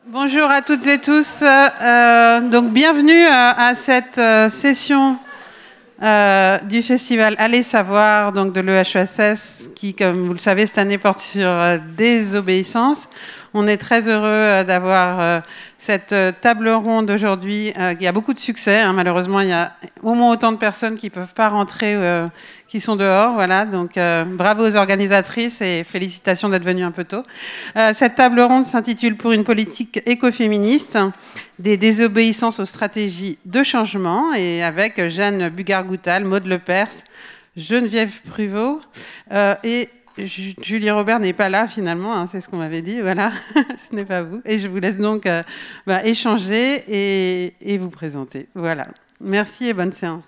Bonjour à toutes et tous. Donc bienvenue à cette session du festival Allez savoir, donc de l'EHESS, qui, comme vous le savez, cette année porte sur désobéissance. On est très heureux d'avoir cette table ronde aujourd'hui. Il y a beaucoup de succès, hein. Malheureusement, il y a au moins autant de personnes qui ne peuvent pas rentrer, qui sont dehors. Voilà. Donc, bravo aux organisatrices et félicitations d'être venues un peu tôt. Cette table ronde s'intitule « Pour une politique écoféministe, des désobéissances aux stratégies de changement » et avec Jeanne Bugar-Goutal, Maud Lepers, Geneviève Pruvot et Julie Robert n'est pas là finalement, hein, c'est ce qu'on m'avait dit, voilà, ce n'est pas vous. Et je vous laisse donc échanger et vous présenter. Voilà, merci et bonne séance.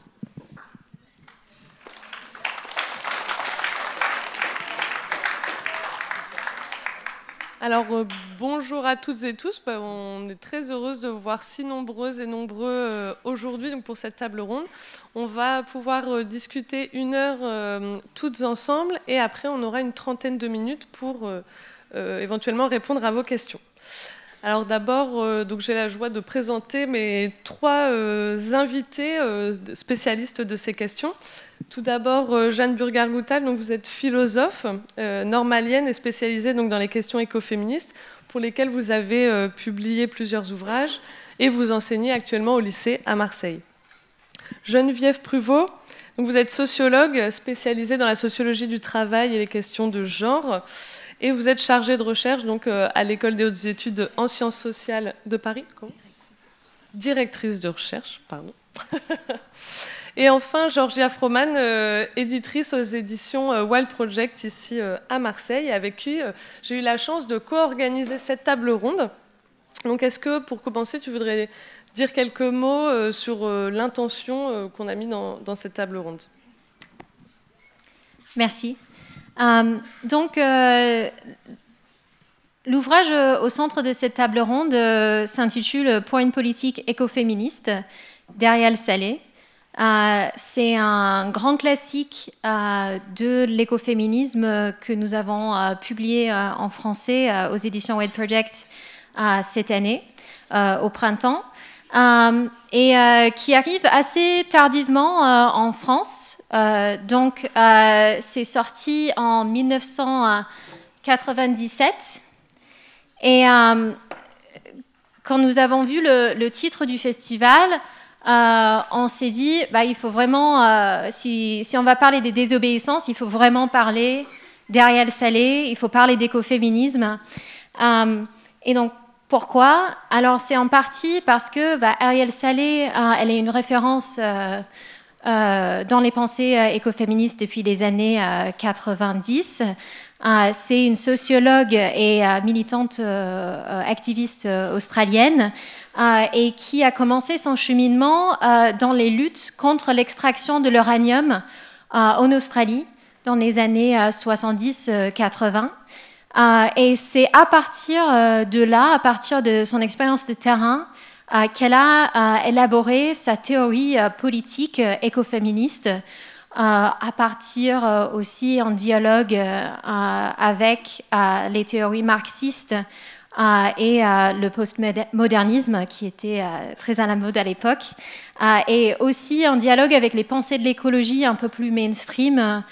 Alors, bonjour à toutes et tous. On est très heureuse de vous voir si nombreuses et nombreux aujourd'hui pour cette table ronde. On va pouvoir discuter 1 heure toutes ensemble et après, on aura une trentaine de minutes pour éventuellement répondre à vos questions. Alors d'abord, j'ai la joie de présenter mes 3 invités spécialistes de ces questions. Tout d'abord, Jeanne Bugar-Goutal, donc vous êtes philosophe normalienne et spécialisée donc, dans les questions écoféministes, pour lesquelles vous avez publié plusieurs ouvrages et vous enseignez actuellement au lycée à Marseille. Geneviève Pruvot, donc vous êtes sociologue spécialisée dans la sociologie du travail et les questions de genre. Et vous êtes chargée de recherche donc, à l'École des hautes études en sciences sociales de Paris. Directrice de recherche, pardon. Et enfin, Georgia Froman, éditrice aux éditions Wild Project ici à Marseille, avec qui j'ai eu la chance de co-organiser cette table ronde. Donc est-ce que, pour commencer, tu voudrais dire quelques mots sur l'intention qu'on a mis dans cette table ronde? Merci. L'ouvrage au centre de cette table ronde s'intitule « Pour une politique écoféministe » d'Ariel Salé. C'est un grand classique de l'écoféminisme que nous avons publié en français aux éditions Wild Project cette année, au printemps, et qui arrive assez tardivement en France. C'est sorti en 1997 et quand nous avons vu le titre du festival, on s'est dit il faut vraiment, si on va parler des désobéissances, il faut vraiment parler d'Ariel Salé, il faut parler d'écoféminisme. Et donc pourquoi? Alors c'est en partie parce que Ariel Salé, elle est une référence dans les pensées écoféministes depuis les années 90. C'est une sociologue et militante activiste australienne et qui a commencé son cheminement dans les luttes contre l'extraction de l'uranium en Australie dans les années 70-80. Et c'est à partir de là, à partir de son expérience de terrain, qu'elle a élaboré sa théorie politique écoféministe à partir aussi en dialogue avec les théories marxistes et le postmodernisme qui était très à la mode à l'époque, et aussi en dialogue avec les pensées de l'écologie un peu plus mainstream,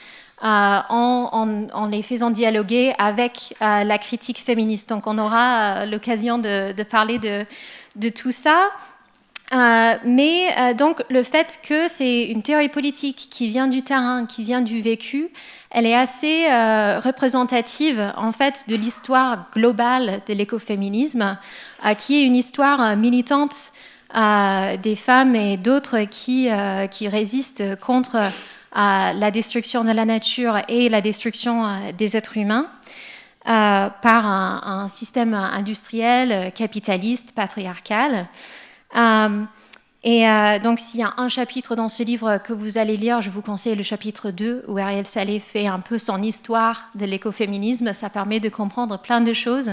en les faisant dialoguer avec la critique féministe. Donc on aura l'occasion de parler de tout ça. Donc le fait que c'est une théorie politique qui vient du terrain, qui vient du vécu, elle est assez représentative en fait de l'histoire globale de l'écoféminisme, qui est une histoire militante des femmes et d'autres qui résistent contre la destruction de la nature et la destruction des êtres humains par un système industriel, capitaliste, patriarcal. Donc s'il y a un chapitre dans ce livre que vous allez lire, je vous conseille le chapitre 2 où Ariel Salé fait un peu son histoire de l'écoféminisme. Ça permet de comprendre plein de choses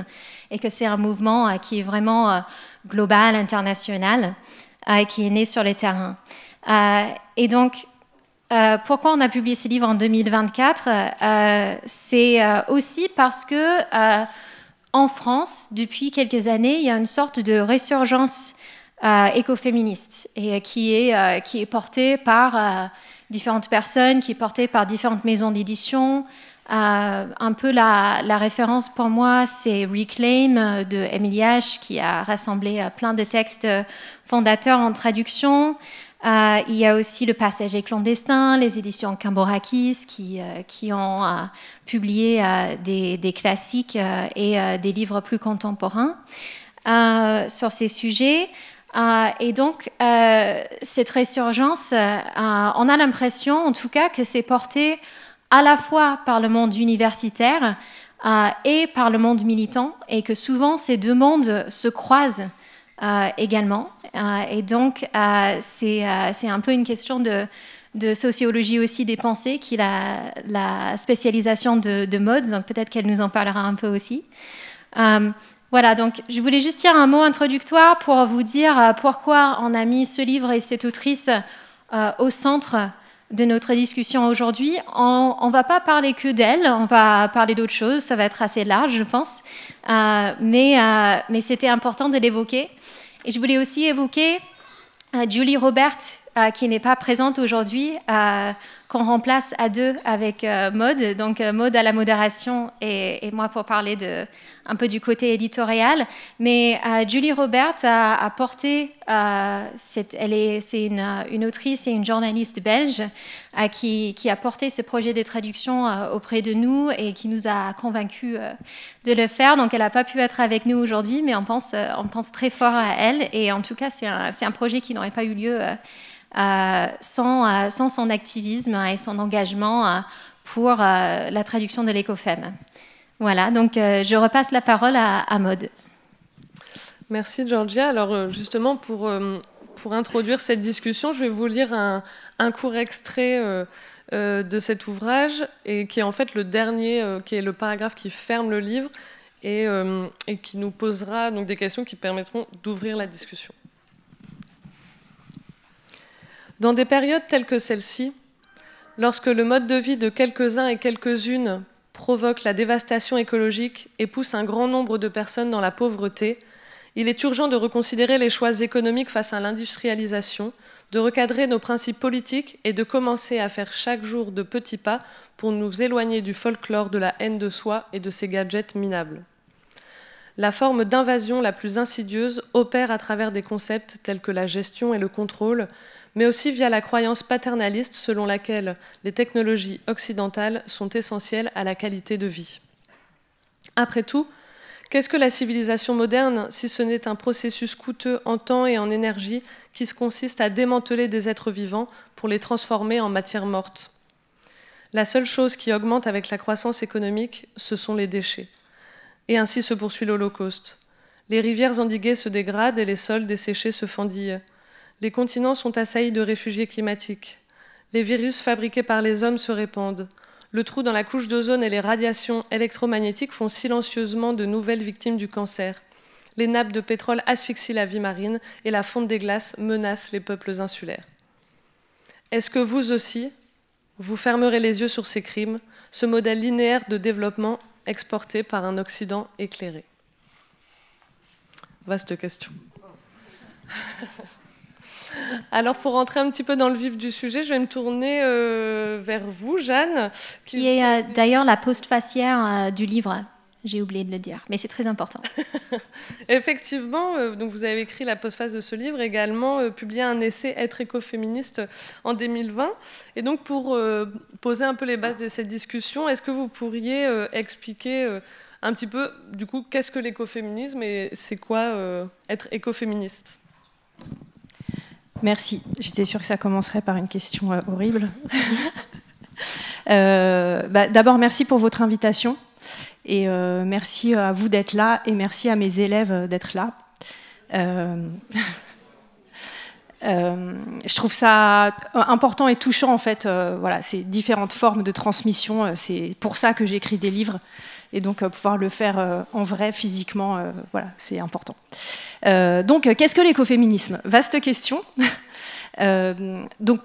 et que c'est un mouvement qui est vraiment global, international, qui est né sur le terrain. Et donc pourquoi on a publié ce livre en 2024 ? C'est aussi parce que en France, depuis quelques années, il y a une sorte de résurgence écoféministe et qui est portée par différentes personnes, qui est portée par différentes maisons d'édition. Un peu la référence pour moi, c'est Reclaim de Emily H, qui a rassemblé plein de textes fondateurs en traduction. Il y a aussi Le Passager clandestin, les éditions Camborakis qui ont publié des classiques et des livres plus contemporains sur ces sujets. Et donc, cette résurgence, on a l'impression, en tout cas, que c'est porté à la fois par le monde universitaire et par le monde militant, et que souvent ces deux mondes se croisent également. Et donc, c'est un peu une question de sociologie aussi des pensées, qui est la spécialisation de Maud, donc peut-être qu'elle nous en parlera un peu aussi. Voilà, donc je voulais juste dire un mot introductoire pour vous dire pourquoi on a mis ce livre et cette autrice au centre de notre discussion aujourd'hui. On ne va pas parler que d'elle, on va parler d'autres choses, ça va être assez large, je pense, mais c'était important de l'évoquer. Et je voulais aussi évoquer Julie Robert, qui n'est pas présente aujourd'hui, qu'on remplace à deux avec Maud, donc Maud à la modération et moi pour parler un peu du côté éditorial. Mais Julie Robert a porté, c'est une autrice et une journaliste belge qui a porté ce projet de traduction auprès de nous et qui nous a convaincus de le faire. Donc elle n'a pas pu être avec nous aujourd'hui, mais on pense très fort à elle. Et en tout cas, c'est un projet qui n'aurait pas eu lieu sans son activisme et son engagement pour la traduction de l'Écofem. Voilà, donc je repasse la parole à Maud. Merci Georgia. Alors justement, pour introduire cette discussion, je vais vous lire un court extrait de cet ouvrage, et qui est en fait le dernier, qui est le paragraphe qui ferme le livre, et qui nous posera donc des questions qui permettront d'ouvrir la discussion. Dans des périodes telles que celle-ci, lorsque le mode de vie de quelques-uns et quelques-unes provoque la dévastation écologique et pousse un grand nombre de personnes dans la pauvreté, il est urgent de reconsidérer les choix économiques face à l'industrialisation, de recadrer nos principes politiques et de commencer à faire chaque jour de petits pas pour nous éloigner du folklore de la haine de soi et de ses gadgets minables. La forme d'invasion la plus insidieuse opère à travers des concepts tels que la gestion et le contrôle, mais aussi via la croyance paternaliste selon laquelle les technologies occidentales sont essentielles à la qualité de vie. Après tout, qu'est-ce que la civilisation moderne si ce n'est un processus coûteux en temps et en énergie qui consiste à démanteler des êtres vivants pour les transformer en matière morte? La seule chose qui augmente avec la croissance économique, ce sont les déchets. Et ainsi se poursuit l'Holocauste. Les rivières endiguées se dégradent et les sols desséchés se fendillent. Les continents sont assaillis de réfugiés climatiques. Les virus fabriqués par les hommes se répandent. Le trou dans la couche d'ozone et les radiations électromagnétiques font silencieusement de nouvelles victimes du cancer. Les nappes de pétrole asphyxient la vie marine et la fonte des glaces menace les peuples insulaires. Est-ce que vous aussi, vous fermerez les yeux sur ces crimes, ce modèle linéaire de développement exporté par un Occident éclairé? Vaste question. Alors, pour rentrer un petit peu dans le vif du sujet, je vais me tourner vers vous, Jeanne. Qui est d'ailleurs la postfacière du livre. J'ai oublié de le dire, mais c'est très important. Effectivement, donc vous avez écrit la postface de ce livre, également publié un essai « Être écoféministe » en 2020. Et donc, pour poser un peu les bases de cette discussion, est-ce que vous pourriez expliquer un petit peu, du coup, qu'est-ce que l'écoféminisme et c'est quoi être écoféministe ? Merci. J'étais sûre que ça commencerait par une question horrible. D'abord, merci pour votre invitation. Et merci à vous d'être là et merci à mes élèves d'être là. Je trouve ça important et touchant, en fait, voilà, ces différentes formes de transmission. C'est pour ça que j'écris des livres. Et donc, pouvoir le faire en vrai, physiquement, voilà, c'est important. Donc, qu'est-ce que l'écoféminisme? Vaste question. Donc,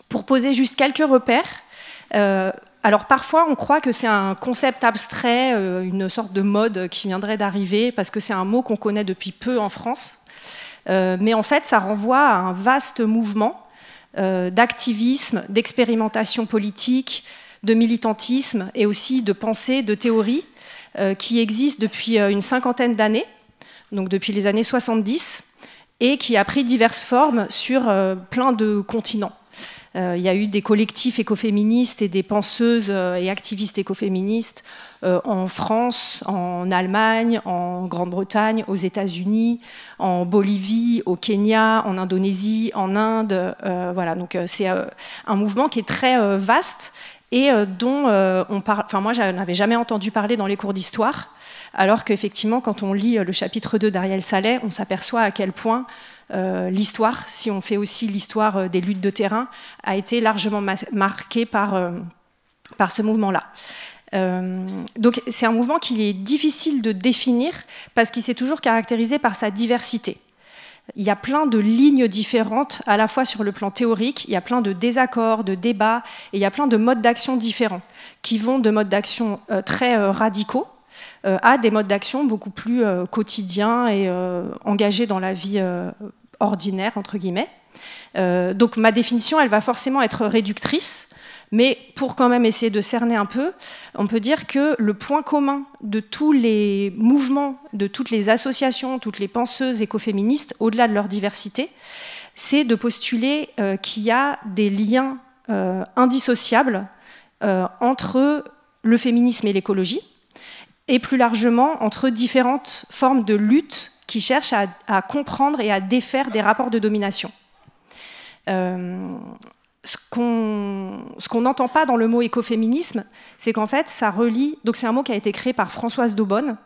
pour poser juste quelques repères, Alors parfois, on croit que c'est un concept abstrait, une sorte de mode qui viendrait d'arriver, parce que c'est un mot qu'on connaît depuis peu en France. Mais en fait, ça renvoie à un vaste mouvement d'activisme, d'expérimentation politique, de militantisme et aussi de pensée, de théorie, qui existe depuis une cinquantaine d'années, donc depuis les années 70, et qui a pris diverses formes sur plein de continents. Il y a eu des collectifs écoféministes et des penseuses et activistes écoféministes en France, en Allemagne, en Grande-Bretagne, aux États-Unis, en Bolivie, au Kenya, en Indonésie, en Inde. Voilà, donc c'est un mouvement qui est très vaste et dont on parle. Enfin, moi, je n'avais jamais entendu parler dans les cours d'histoire, alors qu'effectivement, quand on lit le chapitre 2 d'Ariel Saleh, on s'aperçoit à quel point l'histoire, si on fait aussi l'histoire des luttes de terrain, a été largement marquée par ce mouvement-là. Donc c'est un mouvement qu'il est difficile de définir parce qu'il s'est toujours caractérisé par sa diversité. Il y a plein de lignes différentes, à la fois sur le plan théorique, il y a plein de désaccords, de débats, et il y a plein de modes d'action différents, qui vont de modes d'action très radicaux à des modes d'action beaucoup plus quotidiens et engagés dans la vie ordinaire, entre guillemets. Donc ma définition, elle va forcément être réductrice, mais pour quand même essayer de cerner un peu, on peut dire que le point commun de tous les mouvements, de toutes les associations, toutes les penseuses écoféministes, au-delà de leur diversité, c'est de postuler qu'il y a des liens indissociables entre le féminisme et l'écologie, et plus largement entre différentes formes de lutte qui cherchent à comprendre et à défaire des rapports de domination. Ce qu'on n'entend pas dans le mot écoféminisme, c'est qu'en fait, ça relie... Donc c'est un mot qui a été créé par Françoise d'Aubonne.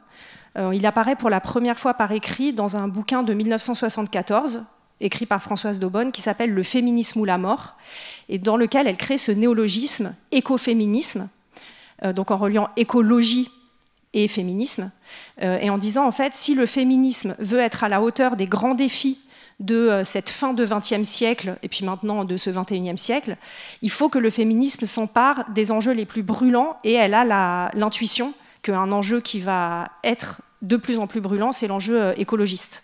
Il apparaît pour la première fois par écrit dans un bouquin de 1974, écrit par Françoise d'Aubonne, qui s'appelle « Le féminisme ou la mort », et dans lequel elle crée ce néologisme écoféminisme, donc en reliant écologie et féminisme, et en disant, en fait, si le féminisme veut être à la hauteur des grands défis de cette fin de XXe siècle, et puis maintenant de ce XXIe siècle, il faut que le féminisme s'empare des enjeux les plus brûlants, et elle a l'intuition qu'un enjeu qui va être de plus en plus brûlant, c'est l'enjeu écologiste.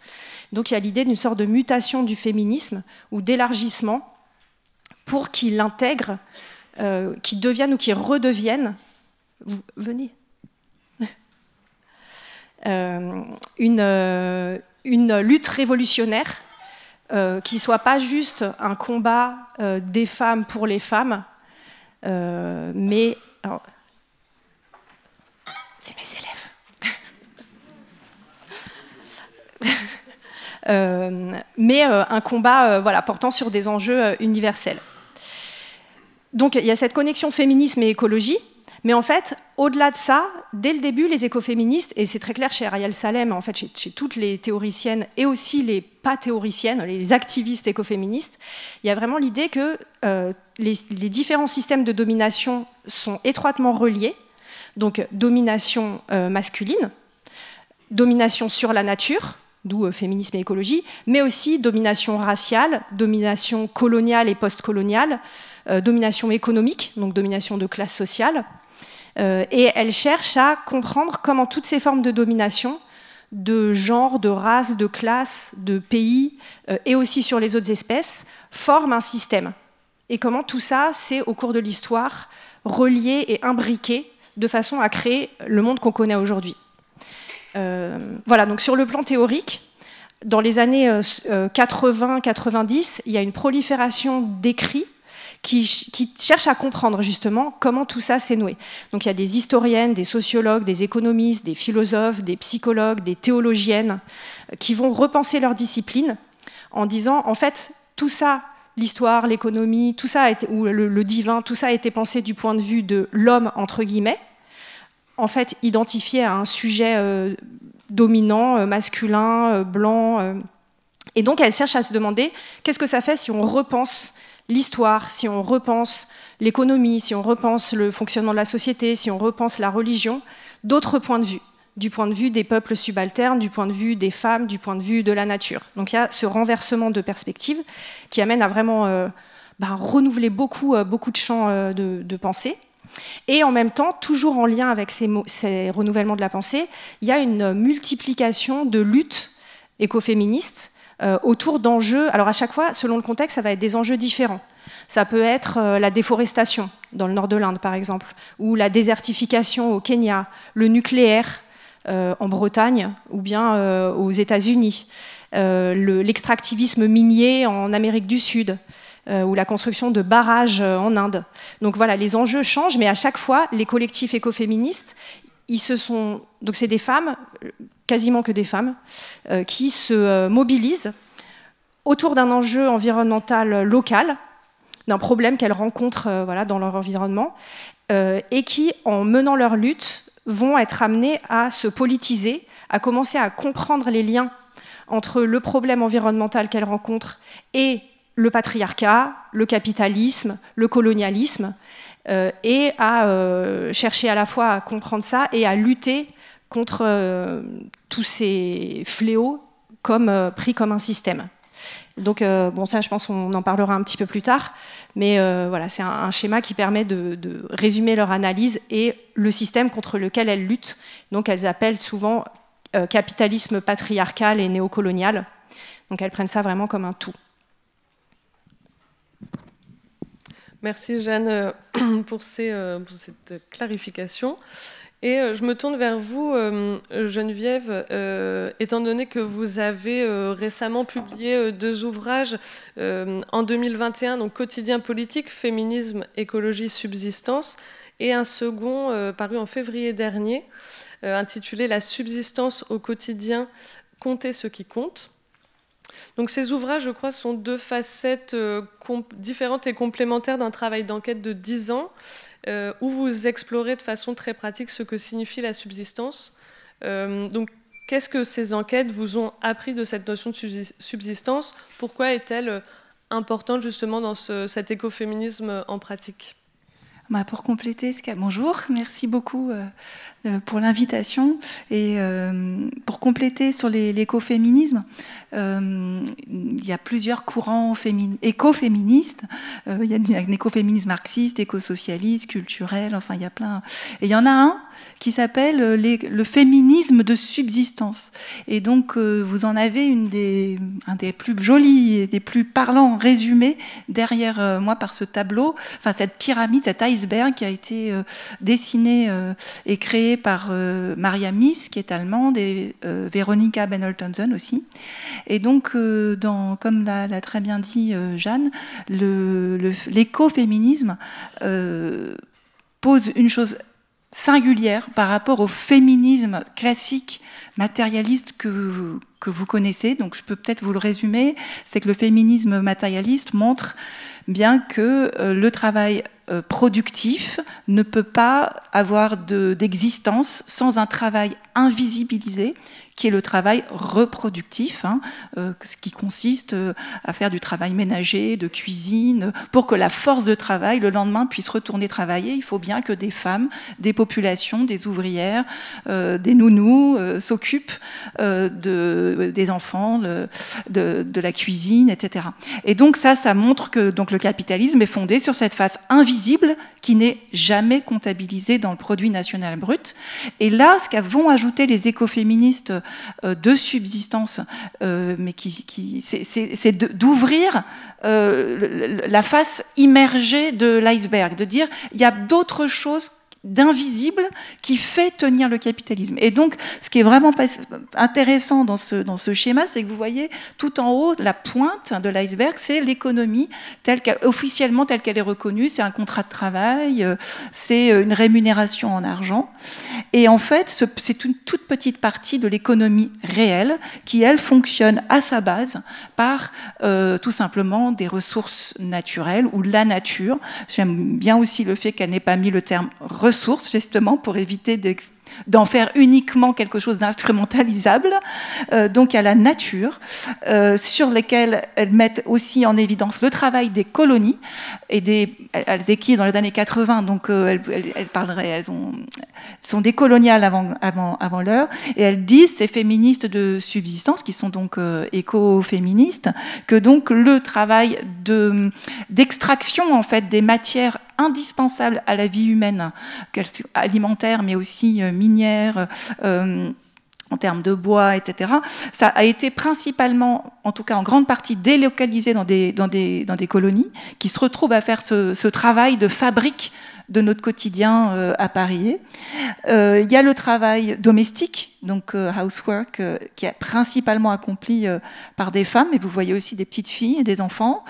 Donc il y a l'idée d'une sorte de mutation du féminisme, ou d'élargissement, pour qu'il intègre, qu'il devienne ou qu'il redevienne... Vous venez une lutte révolutionnaire qui ne soit pas juste un combat des femmes pour les femmes, mais... C'est mes élèves. Mais un combat voilà, portant sur des enjeux universels. Donc il y a cette connexion féminisme et écologie. Mais en fait, au-delà de ça, dès le début, les écoféministes, et c'est très clair chez Ariel Saleh, mais en fait chez toutes les théoriciennes et aussi les pas théoriciennes, les activistes écoféministes, il y a vraiment l'idée que les différents systèmes de domination sont étroitement reliés. Donc domination masculine, domination sur la nature, d'où féminisme et écologie, mais aussi domination raciale, domination coloniale et post-coloniale, domination économique, donc domination de classe sociale. Et elle cherche à comprendre comment toutes ces formes de domination, de genre, de race, de classe, de pays, et aussi sur les autres espèces, forment un système. Et comment tout ça, c'est au cours de l'histoire, relié et imbriqué de façon à créer le monde qu'on connaît aujourd'hui. Voilà, donc sur le plan théorique, dans les années 80-90, il y a une prolifération d'écrits qui cherchent à comprendre justement comment tout ça s'est noué. Donc il y a des historiennes, des sociologues, des économistes, des philosophes, des psychologues, des théologiennes qui vont repenser leur discipline en disant en fait tout ça, l'histoire, l'économie, tout ça ou le divin, tout ça a été pensé du point de vue de l'homme entre guillemets, en fait identifié à un sujet dominant, masculin, blanc. Et donc elle cherche à se demander qu'est-ce que ça fait si on repense l'histoire, si on repense l'économie, si on repense le fonctionnement de la société, si on repense la religion, d'autres points de vue, du point de vue des peuples subalternes, du point de vue des femmes, du point de vue de la nature. Donc il y a ce renversement de perspective qui amène à vraiment renouveler beaucoup de champs de pensée. Et en même temps, toujours en lien avec ces renouvellements de la pensée, il y a une multiplication de luttes écoféministes autour d'enjeux. Alors à chaque fois, selon le contexte, ça va être des enjeux différents. Ça peut être la déforestation, dans le nord de l'Inde par exemple, ou la désertification au Kenya, le nucléaire en Bretagne, ou bien aux États-Unis, l'extractivisme minier en Amérique du Sud, ou la construction de barrages en Inde. Donc voilà, les enjeux changent, mais à chaque fois, les collectifs écoféministes, donc c'est des femmes, quasiment que des femmes, qui se mobilisent autour d'un enjeu environnemental local, d'un problème qu'elles rencontrent dans leur environnement, et qui, en menant leur lutte, vont être amenées à se politiser, à commencer à comprendre les liens entre le problème environnemental qu'elles rencontrent et le patriarcat, le capitalisme, le colonialisme, et à chercher à la fois à comprendre ça et à lutter contre tous ces fléaux pris comme un système. Donc, bon, ça, je pense qu'on en parlera un petit peu plus tard, mais voilà, c'est un schéma qui permet de résumer leur analyse et le système contre lequel elles luttent. Donc, elles appellent souvent capitalisme patriarcal et néocolonial. Donc, elles prennent ça vraiment comme un tout. Merci Jeanne pour cette clarification. Et je me tourne vers vous, Geneviève, étant donné que vous avez récemment publié 2 ouvrages en 2021, donc Quotidien politique, féminisme, écologie, subsistance, et un second paru en février dernier, intitulé La subsistance au quotidien, compter ce qui compte. Donc ces ouvrages, je crois, sont 2 facettes différentes et complémentaires d'un travail d'enquête de 10 ans, où vous explorez de façon très pratique ce que signifie la subsistance. Donc qu'est-ce que ces enquêtes vous ont appris de cette notion de subsistance? Pourquoi est-elle importante justement dans cet écoféminisme en pratique? Pour compléter bonjour, merci beaucoup pour l'invitation. Et pour compléter sur l'écoféminisme, il y a plusieurs courants écoféministes. Il y a un écoféminisme marxiste, écosocialiste, culturel, enfin il y a plein. Et il y en a un qui s'appelle le féminisme de subsistance. Et donc vous en avez un des plus jolis et des plus parlants résumés derrière moi par ce tableau, enfin cette pyramide, cet iceberg qui a été dessiné et créé par Maria Mies, qui est allemande, et Veronika Ben-Oltensen aussi. Et donc, comme l'a très bien dit Jeanne, l'écoféminisme pose une chose singulière par rapport au féminisme classique matérialiste que vous connaissez. Donc je peux peut-être vous le résumer, c'est que le féminisme matérialiste montre bien que le travail productif ne peut pas avoir d'existence sans un travail invisibilisé, qui est le travail reproductif, ce qui consiste à faire du travail ménager, de cuisine. Pour que la force de travail, le lendemain, puisse retourner travailler, il faut bien que des femmes, des populations, des ouvrières, des nounous s'occupent des enfants, de la cuisine, etc. Et donc ça montre que donc, le capitalisme est fondé sur cette face invisible qui n'est jamais comptabilisée dans le produit national brut. Et là, ce qu'avont ajouté les écoféministes de subsistance, mais c'est d'ouvrir la face immergée de l'iceberg, de dire il y a d'autres choses d'invisible qui fait tenir le capitalisme. Et donc, ce qui est vraiment intéressant dans ce schéma, c'est que vous voyez tout en haut, la pointe de l'iceberg, c'est l'économie officiellement telle qu'elle est reconnue. C'est un contrat de travail, c'est une rémunération en argent. Et en fait, c'est une toute petite partie de l'économie réelle qui, elle, fonctionne à sa base par tout simplement des ressources naturelles ou la nature. J'aime bien aussi le fait qu'elle n'ait pas mis le terme ressources, justement, pour éviter d'en faire uniquement quelque chose d'instrumentalisable. Donc, il y a la nature, sur lesquelles elles mettent aussi en évidence le travail des colonies. Et elles écrivent dans les années 80, donc elles sont décoloniales avant l'heure. Et elles disent, ces féministes de subsistance, qui sont donc écoféministes, que donc le travail d'extraction en fait, des matières indispensables à la vie humaine, alimentaire, mais aussi minière, en termes de bois, etc., ça a été principalement, en tout cas en grande partie, délocalisé dans des colonies qui se retrouvent à faire ce travail de fabrique de notre quotidien apparié. Il y a le travail domestique, donc housework, qui est principalement accompli par des femmes, et vous voyez aussi des petites filles et des enfants.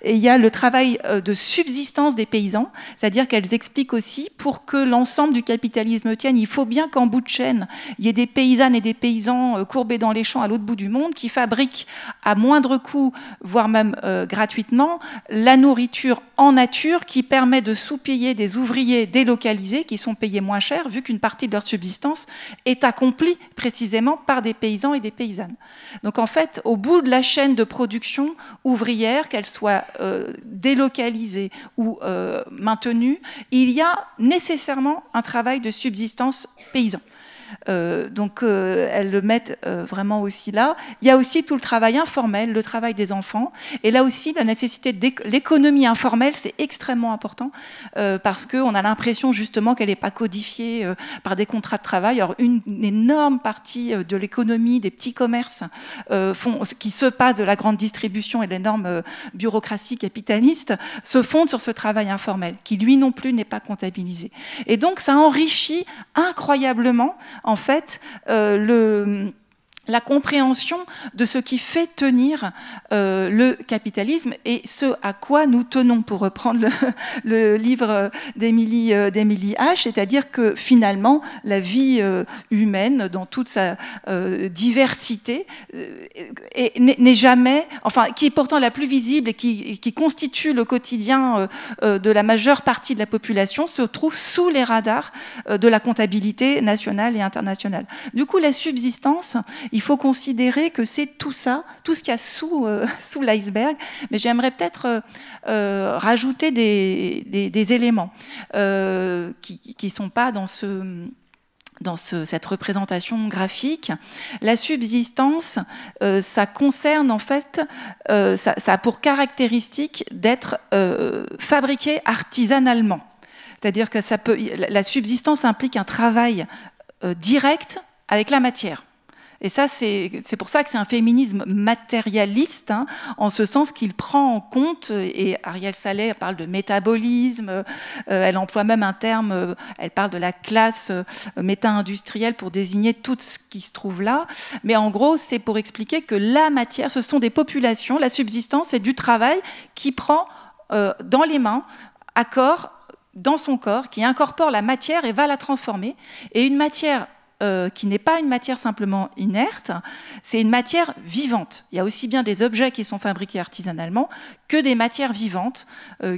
Et il y a le travail de subsistance des paysans, c'est-à-dire qu'elles expliquent aussi, pour que l'ensemble du capitalisme tienne, il faut bien qu'en bout de chaîne, il y ait des paysannes et des paysans courbés dans les champs à l'autre bout du monde qui fabriquent à moindre coût, voire même gratuitement, la nourriture en nature qui permet de sous-payer des ouvriers délocalisés qui sont payés moins cher, vu qu'une partie de leur subsistance est accomplie précisément par des paysans et des paysannes. Donc en fait, au bout de la chaîne de production ouvrière, qu'elle soit délocalisée ou maintenue, il y a nécessairement un travail de subsistance paysan. Donc elles le mettent vraiment aussi là. Il y a aussi tout le travail informel, le travail des enfants, et là aussi la nécessité de l'économie informelle, c'est extrêmement important parce qu'on a l'impression justement qu'elle n'est pas codifiée par des contrats de travail. Alors une énorme partie de l'économie des petits commerces qui se passent de la grande distribution et de l'énorme bureaucratie capitaliste se fondent sur ce travail informel qui lui non plus n'est pas comptabilisé. Et donc ça enrichit incroyablement en fait, la compréhension de ce qui fait tenir le capitalisme et ce à quoi nous tenons, pour reprendre le livre d'Émilie H, c'est-à-dire que finalement la vie humaine dans toute sa diversité n'est jamais, enfin qui est pourtant la plus visible et qui constitue le quotidien de la majeure partie de la population, se trouve sous les radars de la comptabilité nationale et internationale. Du coup, la subsistance, il faut considérer que c'est tout ça, tout ce qu'il y a sous l'iceberg, mais j'aimerais peut-être rajouter des éléments qui ne sont pas dans cette représentation graphique. La subsistance, ça concerne en fait, ça a pour caractéristique d'être fabriqué artisanalement. C'est-à-dire que la subsistance implique un travail direct avec la matière. Et ça, c'est pour ça que c'est un féminisme matérialiste, hein, en ce sens qu'il prend en compte, et Ariel Saleh parle de métabolisme, elle emploie même un terme, elle parle de la classe méta-industrielle pour désigner tout ce qui se trouve là, mais en gros, c'est pour expliquer que la matière, ce sont des populations, la subsistance, c'est du travail qui prend dans les mains, à corps, dans son corps, qui incorpore la matière et va la transformer, et une matière qui n'est pas une matière simplement inerte, c'est une matière vivante. Il y a aussi bien des objets qui sont fabriqués artisanalement que des matières vivantes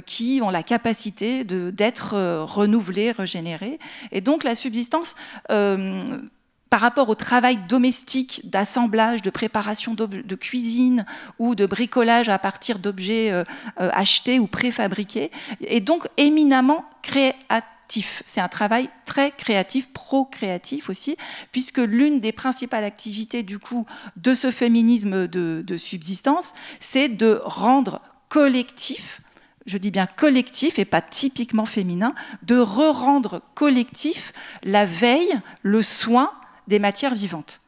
qui ont la capacité d'être renouvelées, régénérées. Et donc la subsistance, par rapport au travail domestique d'assemblage, de préparation de cuisine ou de bricolage à partir d'objets achetés ou préfabriqués, est donc éminemment créatif. C'est un travail très créatif, procréatif aussi, puisque l'une des principales activités du coup de ce féminisme de subsistance, c'est de rendre collectif, je dis bien collectif et pas typiquement féminin, de re-rendre collectif la veille, le soin des matières vivantes.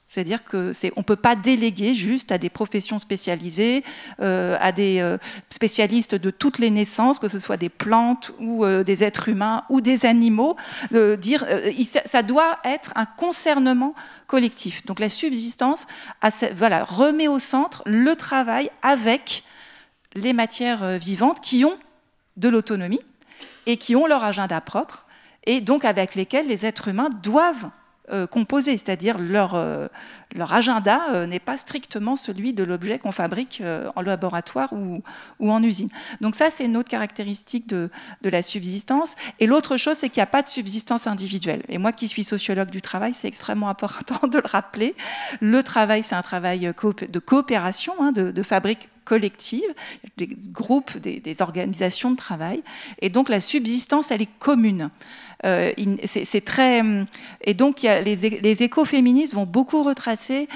C'est-à-dire qu'on ne peut pas déléguer juste à des professions spécialisées, à des spécialistes de toutes les naissances, que ce soit des plantes ou des êtres humains ou des animaux, ça doit être un concernement collectif. Donc la subsistance remet au centre le travail avec les matières vivantes qui ont de l'autonomie et qui ont leur agenda propre, et donc avec lesquels les êtres humains doivent composés, c'est-à-dire leur agenda n'est pas strictement celui de l'objet qu'on fabrique en laboratoire ou en usine. Donc ça, c'est une autre caractéristique de la subsistance. Et l'autre chose, c'est qu'il n'y a pas de subsistance individuelle. Et moi qui suis sociologue du travail, c'est extrêmement important de le rappeler. Le travail, c'est un travail de coopération, hein, de fabrique collective, des groupes, des organisations de travail. Et donc la subsistance, elle est commune. C'est très, et donc les écoféministes vont beaucoup retracer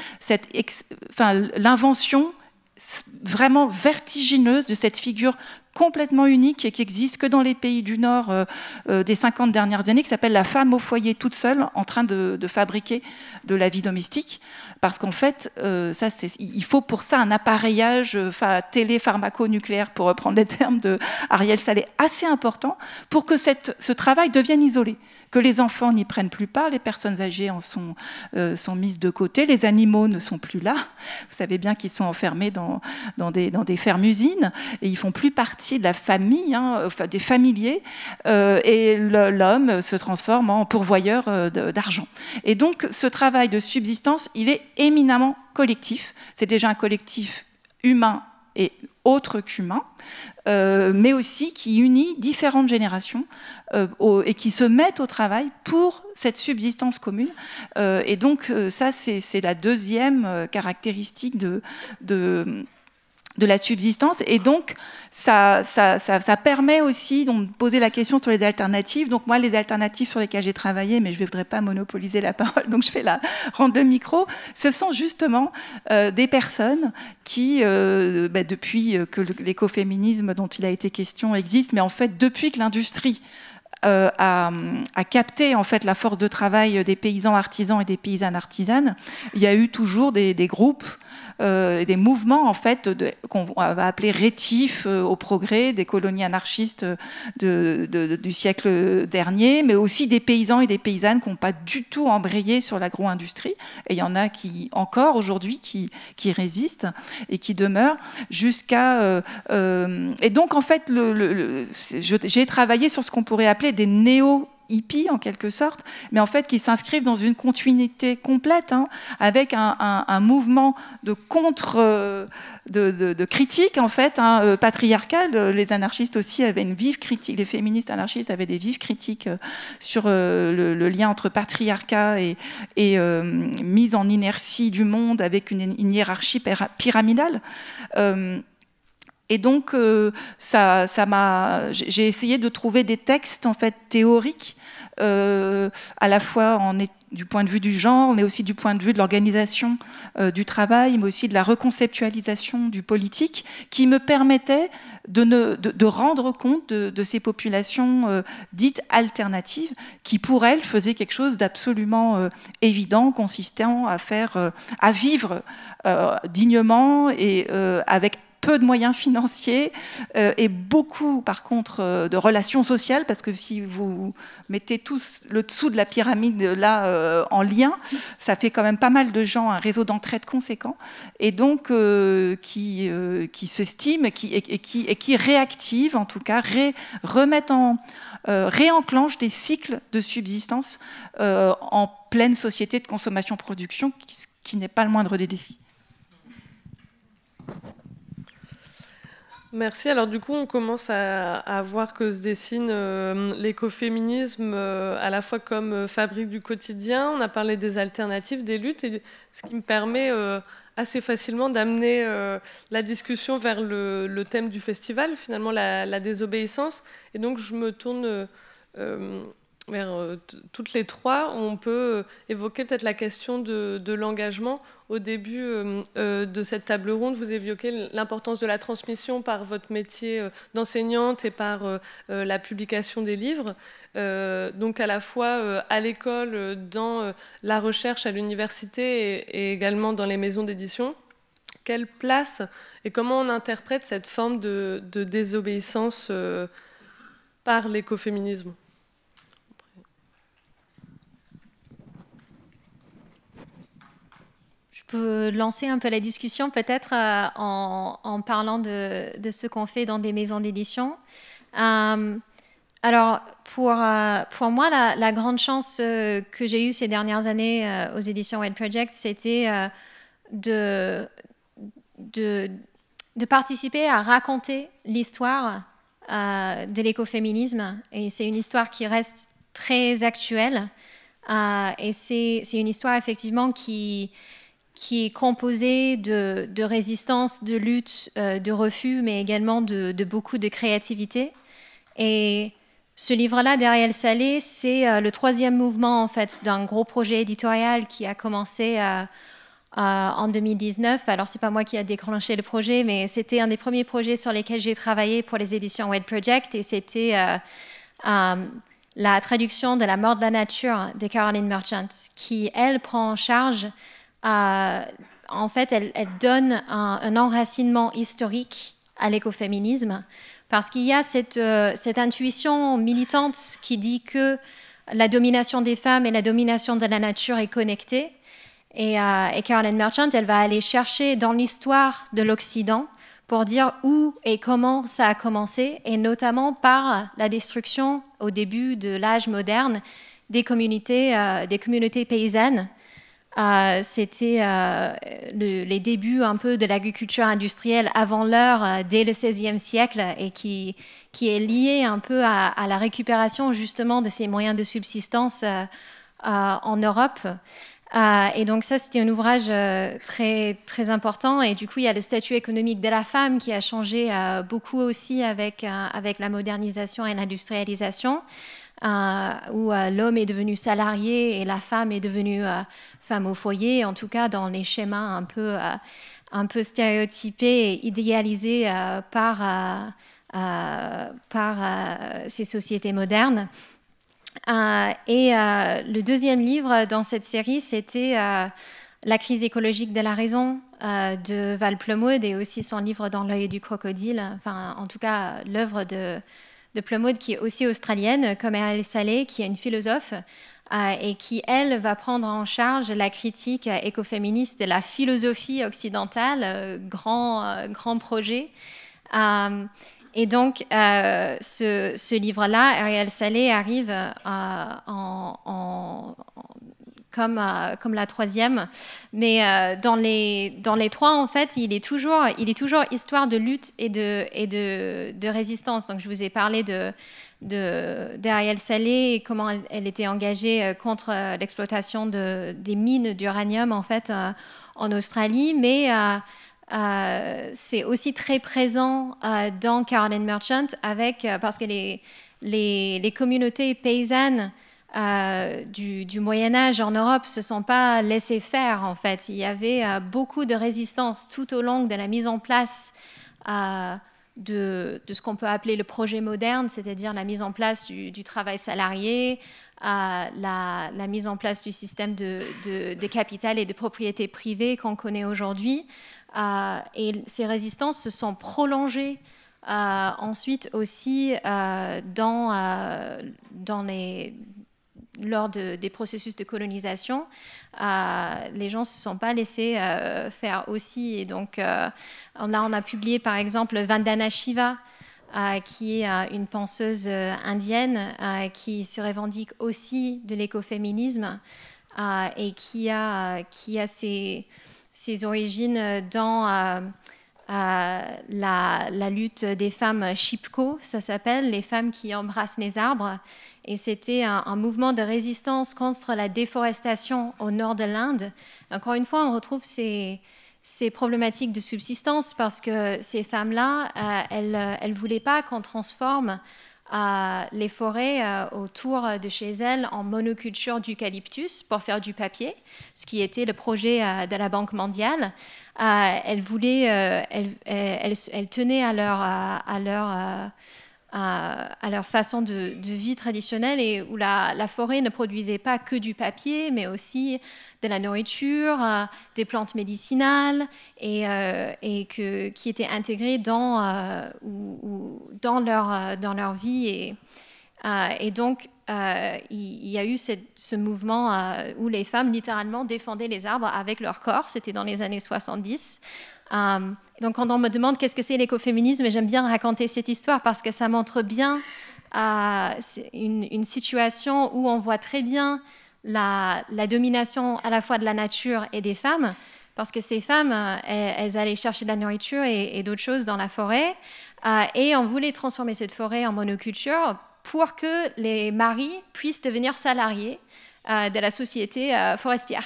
l'invention vraiment vertigineuse de cette figure complètement unique et qui existe que dans les pays du Nord des 50 dernières années, qui s'appelle la femme au foyer toute seule en train de fabriquer de la vie domestique. Parce qu'en fait, il faut pour ça un appareillage télépharmaco-nucléaire, pour reprendre les termes de Ariel Salé, assez important pour que ce travail devienne isolé. Que les enfants n'y prennent plus part, les personnes âgées en sont mises de côté, les animaux ne sont plus là. Vous savez bien qu'ils sont enfermés dans des fermes-usines et ils font plus partie de la famille, des familiers, et l'homme se transforme en pourvoyeur d'argent. Et donc, ce travail de subsistance, il est éminemment collectif. C'est déjà un collectif humain et autre qu'humain, mais aussi qui unit différentes générations et qui se mettent au travail pour cette subsistance commune. Et donc ça, c'est la deuxième caractéristique de la subsistance. Et donc, ça permet aussi de poser la question sur les alternatives. Donc moi, les alternatives sur lesquelles j'ai travaillé, mais je ne voudrais pas monopoliser la parole, donc je vais rendre le micro, ce sont justement des personnes qui, depuis que l'écoféminisme dont il a été question existe, mais en fait, depuis que l'industrie a capté en fait la force de travail des paysans artisans et des paysannes artisanes, il y a eu toujours des groupes, des mouvements en fait qu'on va appeler rétifs au progrès, des colonies anarchistes du siècle dernier, mais aussi des paysans et des paysannes qui n'ont pas du tout embrayé sur l'agro-industrie. Et il y en a qui encore aujourd'hui qui résistent et qui demeurent jusqu'à et donc en fait j'ai travaillé sur ce qu'on pourrait appeler des néo-hippies en quelque sorte, mais en fait qui s'inscrivent dans une continuité complète, avec un mouvement de de critique en fait, patriarcale. Les anarchistes aussi avaient une vive critique, les féministes anarchistes avaient des vives critiques sur le lien entre patriarcat et mise en inertie du monde avec une hiérarchie pyramidale. Et donc, j'ai essayé de trouver des textes en fait théoriques, à la fois du point de vue du genre, mais aussi du point de vue de l'organisation du travail, mais aussi de la reconceptualisation du politique, qui me permettaient de rendre compte de ces populations dites alternatives, qui pour elles faisaient quelque chose d'absolument évident, consistant à vivre dignement et avec peu de moyens financiers et beaucoup, par contre, de relations sociales, parce que si vous mettez tous le dessous de la pyramide là en lien, ça fait quand même pas mal de gens, un réseau d'entraide conséquent, et donc qui s'estiment et qui réactivent, en tout cas, réenclenchent des cycles de subsistance en pleine société de consommation-production, qui n'est pas le moindre des défis. Merci. Alors du coup, on commence à voir que se dessine l'écoféminisme à la fois comme fabrique du quotidien. On a parlé des alternatives, des luttes, et ce qui me permet assez facilement d'amener la discussion vers le thème du festival, finalement la désobéissance. Et donc je me tourne vers toutes les trois. On peut évoquer peut-être la question de l'engagement. Au début de cette table ronde, vous évoquez l'importance de la transmission par votre métier d'enseignante et par la publication des livres. Donc à la fois à l'école, dans la recherche à l'université et également dans les maisons d'édition. Quelle place et comment on interprète cette forme de désobéissance par l'écoféminisme ? Je peux lancer un peu la discussion peut-être en parlant de ce qu'on fait dans des maisons d'édition. Alors, pour moi, la grande chance que j'ai eue ces dernières années aux éditions Wild Project, c'était de participer à raconter l'histoire de l'écoféminisme. Et c'est une histoire qui reste très actuelle. Et c'est une histoire effectivement qui est composée de résistance, de lutte, de refus, mais également de beaucoup de créativité. Et ce livre-là, d'Ariel Salé, c'est le troisième mouvement en fait, d'un gros projet éditorial qui a commencé en 2019. Alors, c'est pas moi qui a déclenché le projet, mais c'était un des premiers projets sur lesquels j'ai travaillé pour les éditions Wed Project, et c'était la traduction de La mort de la nature de Caroline Merchant, qui, elle, prend en charge, en fait, elle donne un enracinement historique à l'écoféminisme, parce qu'il y a cette intuition militante qui dit que la domination des femmes et la domination de la nature est connectée. Et Caroline Merchant, elle va aller chercher dans l'histoire de l'Occident pour dire où et comment ça a commencé, et notamment par la destruction au début de l'âge moderne des communautés paysannes. C'était les débuts un peu de l'agriculture industrielle avant l'heure, dès le XVIe siècle, et qui est lié un peu à la récupération justement de ces moyens de subsistance en Europe. Et donc ça, c'était un ouvrage très, très important. Et du coup, il y a le statut économique de la femme qui a changé beaucoup aussi avec la modernisation et l'industrialisation, où l'homme est devenu salarié et la femme est devenue femme au foyer, en tout cas dans les schémas un peu stéréotypés et idéalisés par ces sociétés modernes. Et le deuxième livre dans cette série, c'était La crise écologique de la raison de Val Plomode, et aussi son livre Dans l'œil du crocodile, enfin en tout cas l'œuvre de Plomode, qui est aussi australienne, comme Ariel Salé, qui est une philosophe et qui, elle, va prendre en charge la critique écoféministe de la philosophie occidentale, grand projet. Et donc, ce livre-là, Ariel Salé, arrive comme la troisième. Mais dans les trois, en fait, il est toujours histoire de lutte et de résistance. Donc, je vous ai parlé d'Ariel Salé et comment elle était engagée contre l'exploitation des mines d'uranium, en fait, en Australie. Mais c'est aussi très présent dans Caroline Merchant, parce que les communautés paysannes du Moyen-Âge en Europe ne se sont pas laissées faire, en fait. Il y avait beaucoup de résistance tout au long de la mise en place de ce qu'on peut appeler le projet moderne, c'est-à-dire la mise en place du travail salarié, la mise en place du système de capital et de propriété privée qu'on connaît aujourd'hui. Et ces résistances se sont prolongées ensuite aussi lors des processus de colonisation. Les gens ne se sont pas laissés faire aussi. Et donc, là, on a publié par exemple Vandana Shiva, qui est une penseuse indienne qui se revendique aussi de l'écoféminisme et qui a ses origines dans la lutte des femmes Chipko, ça s'appelle, les femmes qui embrassent les arbres. Et c'était un mouvement de résistance contre la déforestation au nord de l'Inde. Encore une fois, on retrouve ces problématiques de subsistance, parce que ces femmes-là, elles ne voulaient pas qu'on transforme les forêts autour de chez elles en monoculture d'eucalyptus pour faire du papier, ce qui était le projet de la Banque mondiale. Elles tenaient à leur façon de vie traditionnelle, et où la forêt ne produisait pas que du papier, mais aussi de la nourriture, des plantes médicinales, et qui étaient intégrées dans leur vie. Et donc, il y a eu ce mouvement où les femmes littéralement défendaient les arbres avec leur corps. C'était dans les années 70. Donc, quand on me demande qu'est-ce que c'est l'écoféminisme, j'aime bien raconter cette histoire parce que ça montre bien une situation où on voit très bien la domination à la fois de la nature et des femmes, parce que ces femmes, elles allaient chercher de la nourriture et d'autres choses dans la forêt, et on voulait transformer cette forêt en monoculture pour que les maris puissent devenir salariés de la société forestière.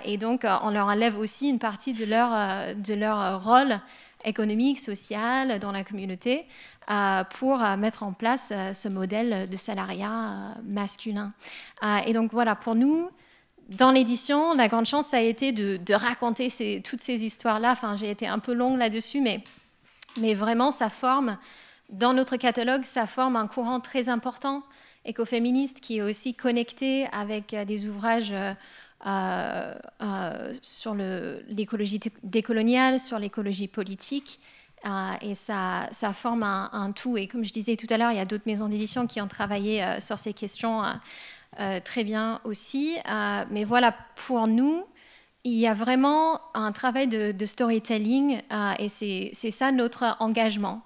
Et donc, on leur enlève aussi une partie de leur rôle économique, social dans la communauté, pour mettre en place ce modèle de salariat masculin. Et donc, voilà, pour nous, dans l'édition, la grande chance, ça a été de raconter toutes ces histoires-là. Enfin, j'ai été un peu longue là-dessus, mais vraiment, ça forme, dans notre catalogue, ça forme un courant très important écoféministe qui est aussi connecté avec des ouvrages sur l'écologie décoloniale, sur l'écologie politique. Et ça forme un tout. Et comme je disais tout à l'heure, il y a d'autres maisons d'édition qui ont travaillé sur ces questions très bien aussi. Mais voilà, pour nous, il y a vraiment un travail de storytelling et c'est ça notre engagement.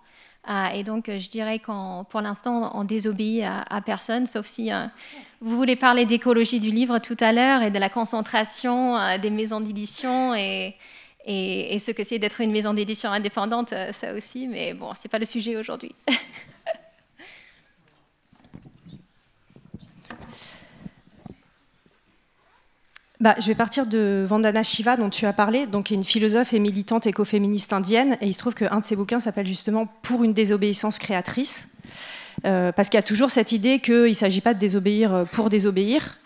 Et donc, je dirais qu'en pour l'instant, on désobéit à personne, sauf si vous voulez parler d'écologie du livre tout à l'heure et de la concentration des maisons d'édition et ce que c'est d'être une maison d'édition indépendante, ça aussi. Mais bon, ce n'est pas le sujet aujourd'hui. Je vais partir de Vandana Shiva, dont tu as parlé, donc une philosophe et militante écoféministe indienne. Et il se trouve qu'un de ses bouquins s'appelle justement « Pour une désobéissance créatrice ». Parce qu'il y a toujours cette idée qu'il ne s'agit pas de désobéir pour désobéir,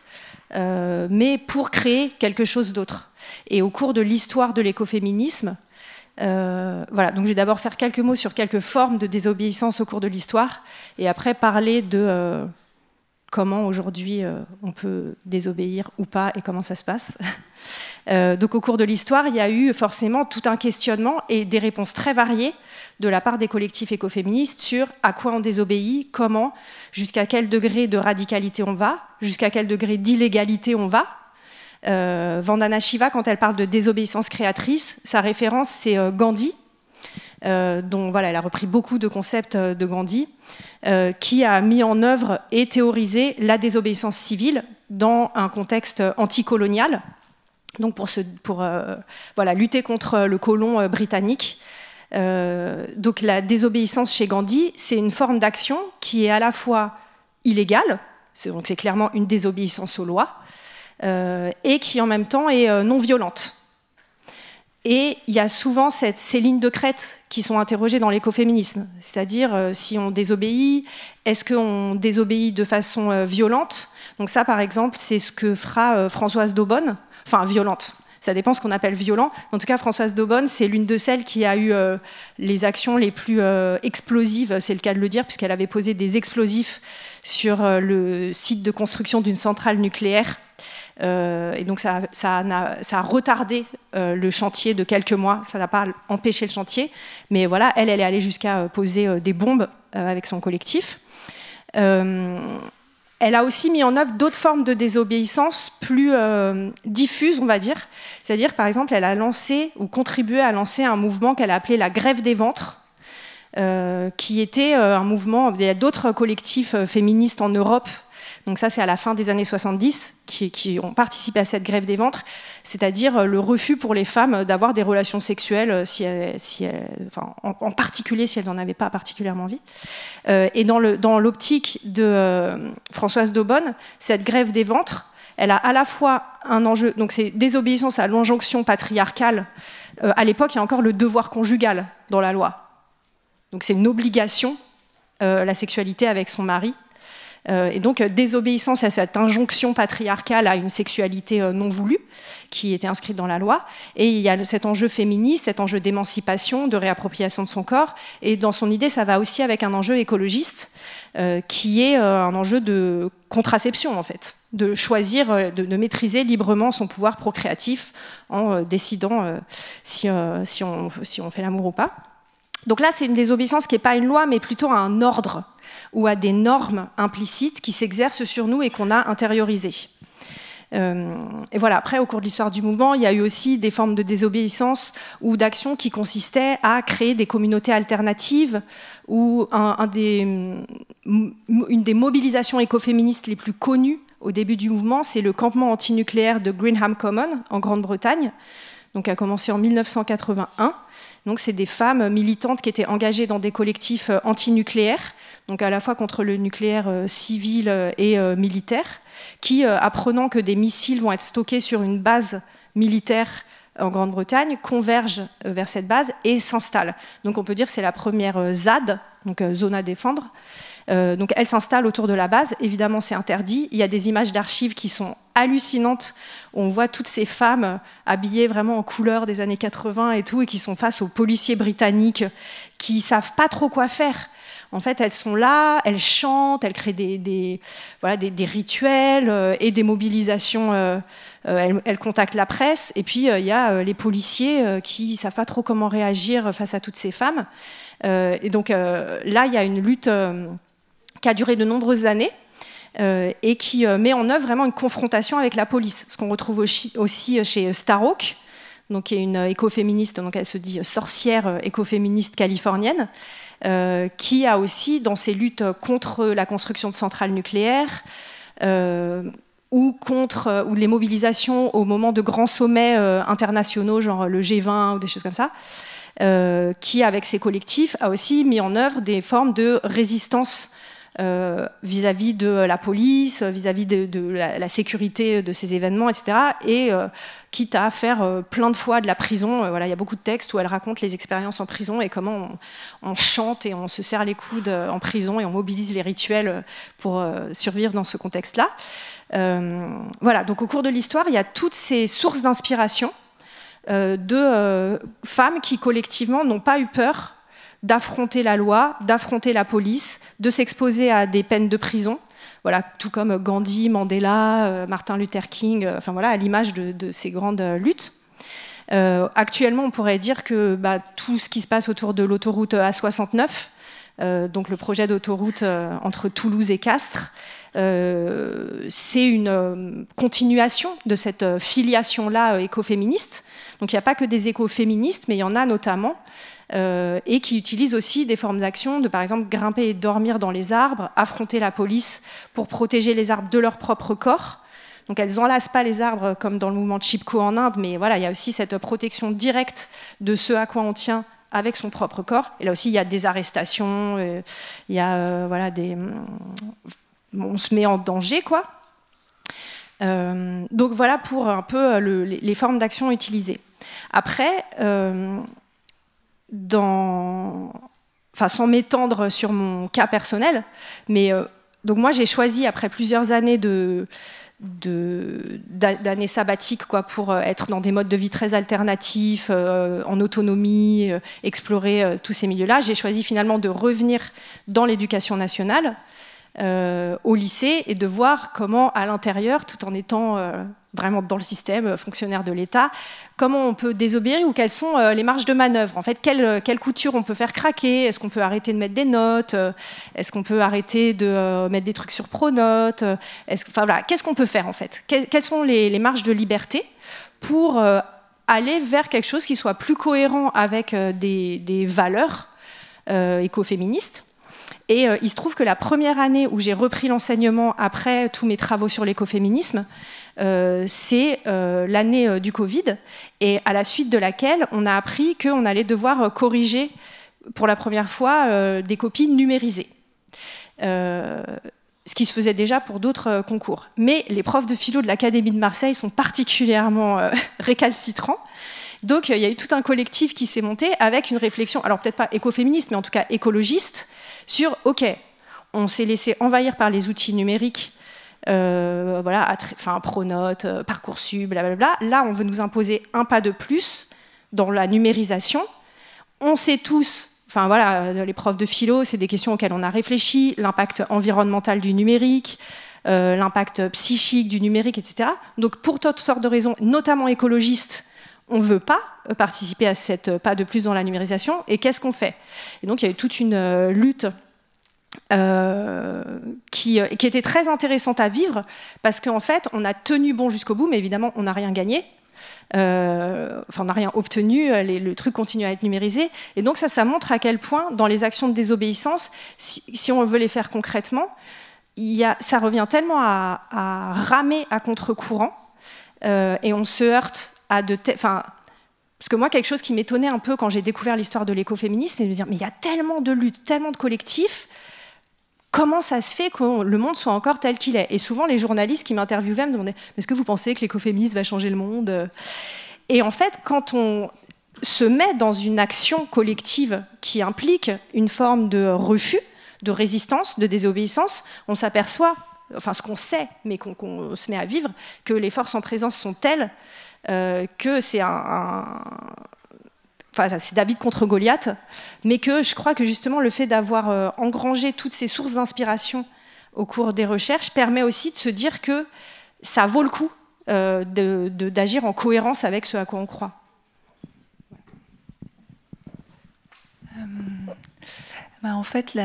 mais pour créer quelque chose d'autre. Et au cours de l'histoire de l'écoféminisme, voilà, donc je vais d'abord faire quelques mots sur quelques formes de désobéissance au cours de l'histoire, et après parler de comment aujourd'hui on peut désobéir ou pas et comment ça se passe. Donc au cours de l'histoire, il y a eu forcément tout un questionnement et des réponses très variées de la part des collectifs écoféministes sur à quoi on désobéit, comment, jusqu'à quel degré de radicalité on va, jusqu'à quel degré d'illégalité on va. Vandana Shiva, quand elle parle de désobéissance créatrice, sa référence c'est Gandhi, dont voilà, elle a repris beaucoup de concepts de Gandhi, qui a mis en œuvre et théorisé la désobéissance civile dans un contexte anticolonial, donc pour voilà, lutter contre le colon britannique. Donc la désobéissance chez Gandhi, c'est une forme d'action qui est à la fois illégale, donc c'est clairement une désobéissance aux lois, et qui en même temps est non violente. Et il y a souvent ces lignes de crête qui sont interrogées dans l'écoféminisme. C'est-à-dire, si on désobéit, est-ce qu'on désobéit de façon violente? Donc ça, par exemple, c'est ce que fera Françoise d'Aubonne. Enfin, violente. Ça dépend ce qu'on appelle violent. En tout cas, Françoise d'Aubonne, c'est l'une de celles qui a eu les actions les plus explosives, c'est le cas de le dire, puisqu'elle avait posé des explosifs sur le site de construction d'une centrale nucléaire. Et donc ça a retardé le chantier de quelques mois, ça n'a pas empêché le chantier, mais voilà, elle est allée jusqu'à poser des bombes avec son collectif. Elle a aussi mis en œuvre d'autres formes de désobéissance plus diffuses, on va dire. C'est-à-dire, par exemple, elle a lancé ou contribué à lancer un mouvement qu'elle a appelé la grève des ventres, qui était un mouvement, il y a d'autres collectifs féministes en Europe. Donc ça, c'est à la fin des années 70 qui ont participé à cette grève des ventres, c'est-à-dire le refus pour les femmes d'avoir des relations sexuelles, enfin, en particulier si elles n'en avaient pas particulièrement envie. Et dans l'optique de Françoise d'Aubonne, cette grève des ventres, elle a à la fois un enjeu, donc c'est désobéissance à l'injonction patriarcale. À l'époque, il y a encore le devoir conjugal dans la loi. Donc c'est une obligation, la sexualité avec son mari. Et donc désobéissance à cette injonction patriarcale à une sexualité non voulue qui était inscrite dans la loi. Et il y a cet enjeu féministe, cet enjeu d'émancipation, de réappropriation de son corps. Et dans son idée, ça va aussi avec un enjeu écologiste qui est un enjeu de contraception en fait, de choisir, de maîtriser librement son pouvoir procréatif en décidant si on fait l'amour ou pas. Donc là, c'est une désobéissance qui n'est pas une loi, mais plutôt un ordre ou à des normes implicites qui s'exercent sur nous et qu'on a intériorisées. Et voilà, après, au cours de l'histoire du mouvement, il y a eu aussi des formes de désobéissance ou d'action qui consistaient à créer des communautés alternatives ou une des mobilisations écoféministes les plus connues au début du mouvement, c'est le campement antinucléaire de Greenham Common en Grande-Bretagne, donc a commencé en 1981. Donc, c'est des femmes militantes qui étaient engagées dans des collectifs antinucléaires, donc à la fois contre le nucléaire civil et militaire, qui, apprenant que des missiles vont être stockés sur une base militaire en Grande-Bretagne, convergent vers cette base et s'installent. Donc, on peut dire que c'est la première ZAD, donc zone à défendre. Donc, elle s'installe autour de la base. Évidemment, c'est interdit. Il y a des images d'archives qui sont hallucinantes. On voit toutes ces femmes habillées vraiment en couleur des années 80 et tout, et qui sont face aux policiers britanniques qui savent pas trop quoi faire. En fait, elles sont là, elles chantent, elles créent des rituels et des mobilisations. Elles contactent la presse. Et puis, il y a les policiers qui ne savent pas trop comment réagir face à toutes ces femmes. Et donc, là, il y a une lutte qui a duré de nombreuses années et qui met en œuvre vraiment une confrontation avec la police. Ce qu'on retrouve aussi chez Starhawk, donc, qui est une écoféministe, donc elle se dit sorcière écoféministe californienne, qui a aussi, dans ses luttes contre la construction de centrales nucléaires ou les mobilisations au moment de grands sommets internationaux, genre le G20 ou des choses comme ça, qui, avec ses collectifs, a aussi mis en œuvre des formes de résistance vis-à-vis de la police, vis-à-vis de la sécurité de ces événements, etc. Et quitte à faire plein de fois de la prison. Voilà, il y a beaucoup de textes où elle raconte les expériences en prison et comment on chante et on se serre les coudes en prison et on mobilise les rituels pour survivre dans ce contexte-là. Voilà, donc au cours de l'histoire, il y a toutes ces sources d'inspiration de femmes qui, collectivement, n'ont pas eu peur d'affronter la loi, d'affronter la police, de s'exposer à des peines de prison, voilà, tout comme Gandhi, Mandela, Martin Luther King, enfin voilà, à l'image de ces grandes luttes. Actuellement, on pourrait dire que tout ce qui se passe autour de l'autoroute A69, donc le projet d'autoroute entre Toulouse et Castres, c'est une continuation de cette filiation-là écoféministe. Donc il n'y a pas que des écoféministes, mais il y en a notamment, et qui utilisent aussi des formes d'action de, par exemple, grimper et dormir dans les arbres, affronter la police pour protéger les arbres de leur propre corps. Donc elles n'enlacent pas les arbres comme dans le mouvement Chipko en Inde, mais voilà, il y a aussi cette protection directe de ce à quoi on tient avec son propre corps. Et là aussi, il y a des arrestations, il y a on se met en danger, quoi. Donc voilà pour un peu les formes d'action utilisées. Après, sans m'étendre sur mon cas personnel, mais donc moi j'ai choisi après plusieurs années d'années sabbatiques, quoi, pour être dans des modes de vie très alternatifs, en autonomie, explorer tous ces milieux-là. J'ai choisi finalement de revenir dans l'éducation nationale, au lycée, et de voir comment à l'intérieur, tout en étant vraiment dans le système, fonctionnaire de l'État, comment on peut désobéir ou quelles sont les marges de manœuvre. En fait, quelle couture on peut faire craquer? Est-ce qu'on peut arrêter de mettre des notes? Est-ce qu'on peut arrêter de mettre des trucs sur Pronote? Voilà, qu'est-ce qu'on peut faire en fait? Quelles sont les marges de liberté pour aller vers quelque chose qui soit plus cohérent avec des valeurs écoféministes? Et il se trouve que la première année où j'ai repris l'enseignement après tous mes travaux sur l'écoféminisme, c'est l'année du Covid, et à la suite de laquelle on a appris qu'on allait devoir corriger pour la première fois des copies numérisées. Ce qui se faisait déjà pour d'autres concours. Mais les profs de philo de l'Académie de Marseille sont particulièrement récalcitrants. Donc il y a eu tout un collectif qui s'est monté avec une réflexion, alors peut-être pas écoféministe, mais en tout cas écologiste, sur OK, on s'est laissé envahir par les outils numériques, voilà, Pronote, Parcoursup, blablabla. Là, on veut nous imposer un pas de plus dans la numérisation. On sait tous, enfin voilà, les profs de philo, c'est des questions auxquelles on a réfléchi, l'impact environnemental du numérique, l'impact psychique du numérique, etc. Donc pour toutes sortes de raisons, notamment écologistes, on ne veut pas participer à cette pas de plus dans la numérisation, et qu'est-ce qu'on fait? Et donc il y a eu toute une lutte qui était très intéressante à vivre, parce qu'en fait, on a tenu bon jusqu'au bout, mais évidemment, on n'a rien gagné. On n'a rien obtenu, le truc continue à être numérisé. Et donc ça montre à quel point, dans les actions de désobéissance, si on veut les faire concrètement, ça revient tellement à ramer à contre-courant, et on se heurte à parce que moi, quelque chose qui m'étonnait un peu quand j'ai découvert l'histoire de l'écoféminisme, c'est de me dire, mais il y a tellement de luttes, tellement de collectifs, comment ça se fait que le monde soit encore tel qu'il est? Et souvent, les journalistes qui m'interviewaient me demandaient, est-ce que vous pensez que l'écoféminisme va changer le monde? Et en fait, quand on se met dans une action collective qui implique une forme de refus, de résistance, de désobéissance, on s'aperçoit enfin ce qu'on sait, mais qu'on se met à vivre, que les forces en présence sont telles que c'est enfin, c'est David contre Goliath, mais que je crois que justement le fait d'avoir engrangé toutes ces sources d'inspiration au cours des recherches permet aussi de se dire que ça vaut le coup d'agir en cohérence avec ce à quoi on croit. En fait,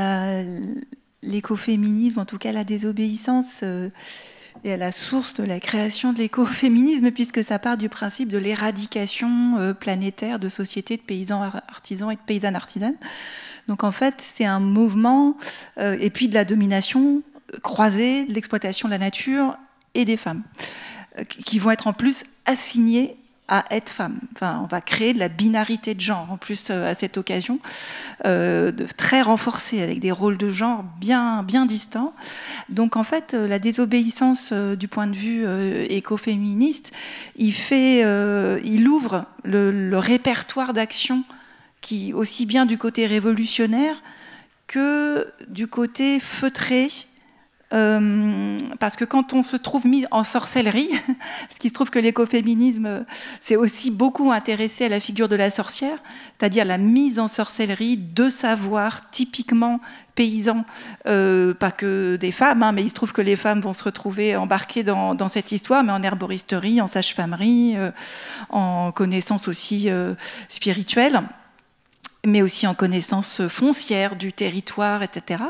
l'écoféminisme, en tout cas la désobéissance, est à la source de la création de l'écoféminisme, puisque ça part du principe de l'éradication planétaire de sociétés de paysans artisans et de paysannes artisanes. Donc en fait, c'est un mouvement, et puis de la domination croisée, de l'exploitation de la nature et des femmes, qui vont être en plus assignées à être femmes. Enfin, on va créer de la binarité de genre, en plus, à cette occasion, très renforcée, avec des rôles de genre bien distincts. Donc, en fait, la désobéissance du point de vue écoféministe, il ouvre le répertoire d'action qui, aussi bien du côté révolutionnaire que du côté feutré, parce que quand on se trouve mis en sorcellerie, parce qu'il se trouve que l'écoféminisme s'est aussi beaucoup intéressé à la figure de la sorcière, c'est-à-dire la mise en sorcellerie de savoirs typiquement paysans, pas que des femmes, mais il se trouve que les femmes vont se retrouver embarquées dans cette histoire, mais en herboristerie, en sage-famerie, en connaissances aussi spirituelles, mais aussi en connaissance foncière du territoire, etc.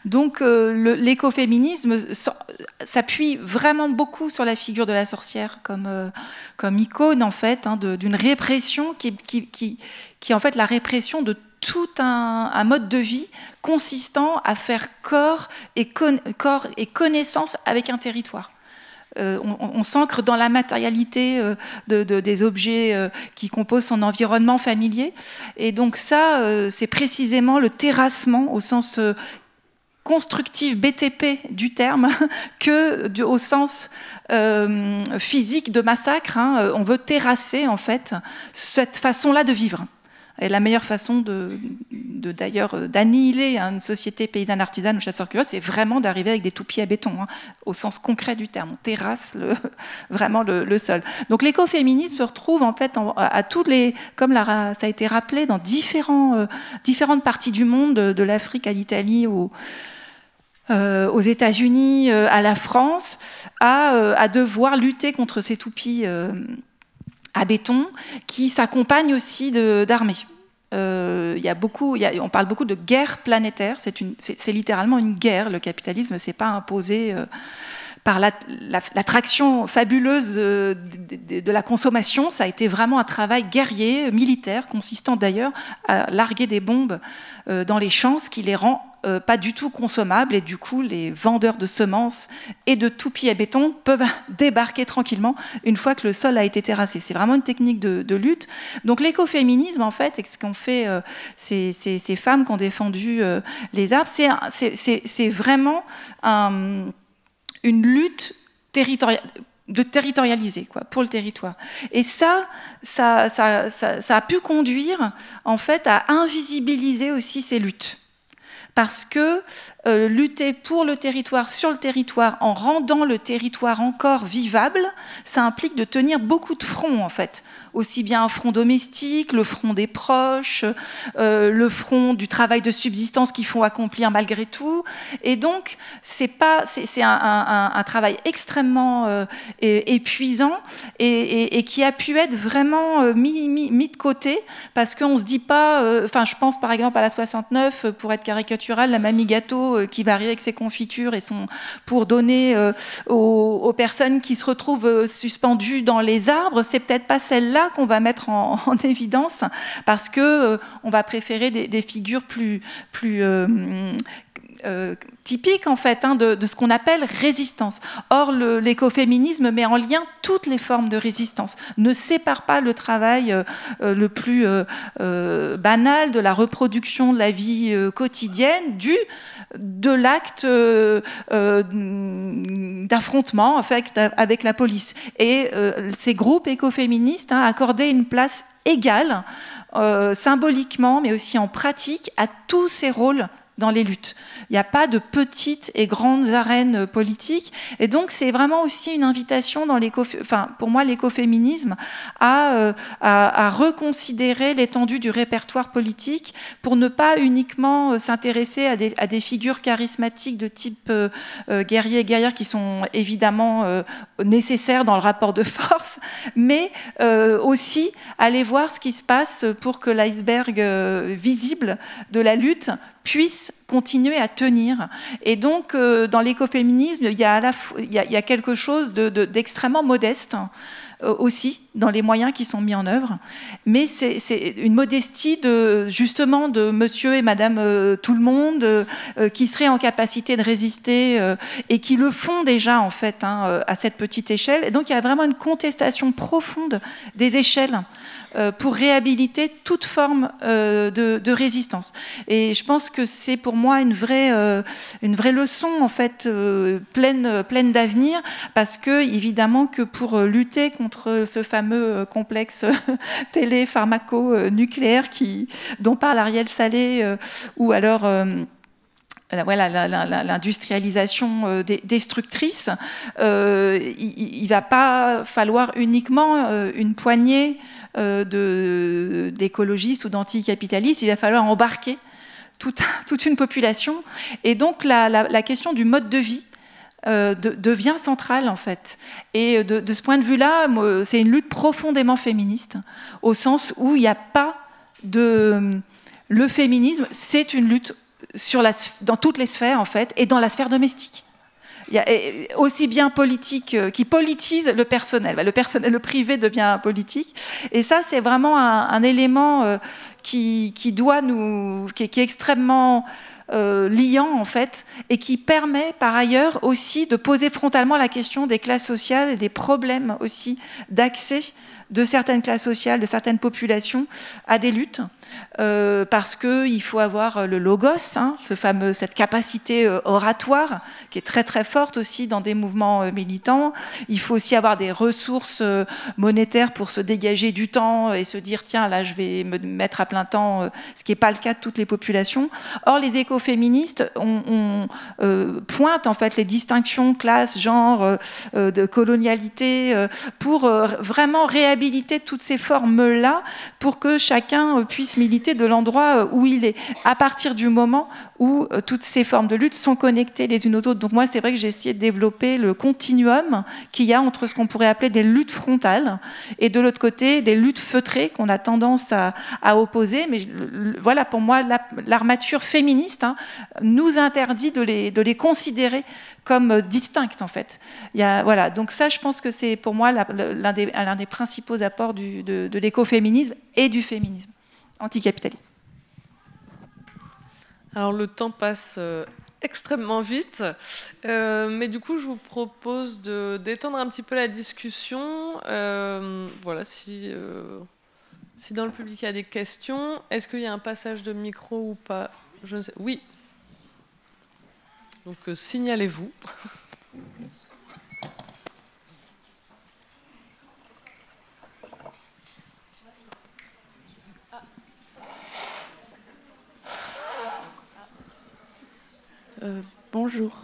Donc l'écoféminisme s'appuie vraiment beaucoup sur la figure de la sorcière comme icône, en fait, d'une répression qui est en fait la répression de tout un mode de vie consistant à faire corps et connaissance avec un territoire. On s'ancre dans la matérialité des objets qui composent son environnement familier. Et donc ça, c'est précisément le terrassement au sens constructif BTP du terme que au sens physique de massacre. On veut terrasser, en fait, cette façon-là de vivre. Et la meilleure façon d'ailleurs d'annihiler une société paysanne artisane ou chasseur-cueilleur, c'est vraiment d'arriver avec des toupies à béton, au sens concret du terme. On terrasse vraiment le sol. Donc l'écoféminisme se retrouve en fait à toutes les, comme ça a été rappelé, dans différentes parties du monde, de l'Afrique à l'Italie, aux États-Unis, à la France, à devoir lutter contre ces toupies à béton, qui s'accompagne aussi d'armées. On parle beaucoup de guerre planétaire. C'est littéralement une guerre. Le capitalisme ne s'est pas imposé par l'attraction fabuleuse de la consommation. Ça a été vraiment un travail guerrier, militaire, consistant d'ailleurs à larguer des bombes dans les champs, ce qui les rend pas du tout consommables, et du coup les vendeurs de semences et de toupies à béton peuvent débarquer tranquillement une fois que le sol a été terrassé. C'est vraiment une technique de lutte. Donc l'écoféminisme, en fait, c'est ce qu'ont fait ces femmes qui ont défendu les arbres. C'est vraiment une lutte territorialisée, pour le territoire. Et ça a pu conduire, en fait, à invisibiliser aussi ces luttes. Parce que lutter pour le territoire, sur le territoire, en rendant le territoire encore vivable, ça implique de tenir beaucoup de fronts, en fait. Aussi bien un front domestique, le front des proches, le front du travail de subsistance qu'il faut accomplir malgré tout. Et donc, c'est un travail extrêmement épuisant et qui a pu être vraiment mis de côté, parce qu'on ne se dit pas... je pense par exemple à la 69, pour être caricaturale, la mamie gâteau qui va arriver avec ses confitures pour donner aux personnes qui se retrouvent suspendues dans les arbres. C'est peut-être pas celle-là qu'on va mettre en évidence, parce que on va préférer des figures plus typique, en fait, de ce qu'on appelle résistance. Or, l'écoféminisme met en lien toutes les formes de résistance, ne sépare pas le travail le plus banal de la reproduction de la vie quotidienne de l'acte d'affrontement, en fait, avec la police. Et ces groupes écoféministes accordaient une place égale, symboliquement, mais aussi en pratique, à tous ces rôles dans les luttes. Il n'y a pas de petites et grandes arènes politiques. Et donc, c'est vraiment aussi une invitation dans pour moi, l'écoféminisme à reconsidérer l'étendue du répertoire politique pour ne pas uniquement s'intéresser à des figures charismatiques de type guerrier et guerrière qui sont évidemment nécessaires dans le rapport de force, mais aussi aller voir ce qui se passe pour que l'iceberg visible de la lutte puisse continuer à tenir. Et donc, dans l'écoféminisme, il y a quelque chose d'extrêmement modeste aussi dans les moyens qui sont mis en œuvre, mais c'est une modestie justement de monsieur et madame tout le monde qui seraient en capacité de résister et qui le font déjà en fait à cette petite échelle. Et donc il y a vraiment une contestation profonde des échelles pour réhabiliter toute forme de résistance. Et je pense que c'est pour moi une vraie leçon en fait pleine d'avenir, parce que évidemment que pour lutter contre ce fameux complexe télé-pharmaco-nucléaire dont parle Ariel Salé, ou alors voilà, l'industrialisation destructrice, il ne va pas falloir uniquement une poignée d'écologistes ou d'anticapitalistes, il va falloir embarquer toute une population. Et donc la question du mode de vie devient centrale en fait. Et de ce point de vue-là, c'est une lutte profondément féministe, au sens où il n'y a pas de... Le féminisme, c'est une lutte dans toutes les sphères en fait, et dans la sphère domestique. Il y a aussi bien politique qui politise le personnel. Le privé devient politique. Et ça, c'est vraiment un élément qui est extrêmement liant en fait, et qui permet par ailleurs aussi de poser frontalement la question des classes sociales et des problèmes aussi d'accès de certaines classes sociales, de certaines populations à des luttes, parce qu'il faut avoir le logos, cette capacité oratoire qui est très très forte aussi dans des mouvements militants. Il faut aussi avoir des ressources monétaires pour se dégager du temps et se dire tiens là je vais me mettre à plein temps, ce qui n'est pas le cas de toutes les populations. Or les écoféministes pointent en fait les distinctions classe, genre, de colonialité pour vraiment réhabiliter toutes ces formes-là pour que chacun puisse militer de l'endroit où il est, à partir du moment où toutes ces formes de lutte sont connectées les unes aux autres. Donc moi, c'est vrai que j'ai essayé de développer le continuum qu'il y a entre ce qu'on pourrait appeler des luttes frontales et de l'autre côté, des luttes feutrées qu'on a tendance à opposer. Mais voilà, pour moi, l'armature féministe nous interdit de les considérer comme distinctes, en fait. Voilà. Donc ça, je pense que c'est pour moi l'un des principaux apports de l'écoféminisme et du féminisme anticapitaliste. Alors le temps passe extrêmement vite, mais du coup je vous propose d'étendre un petit peu la discussion. Voilà, si dans le public il y a des questions, est-ce qu'il y a un passage de micro ou pas? Je ne sais. Oui. Donc signalez-vous. Bonjour.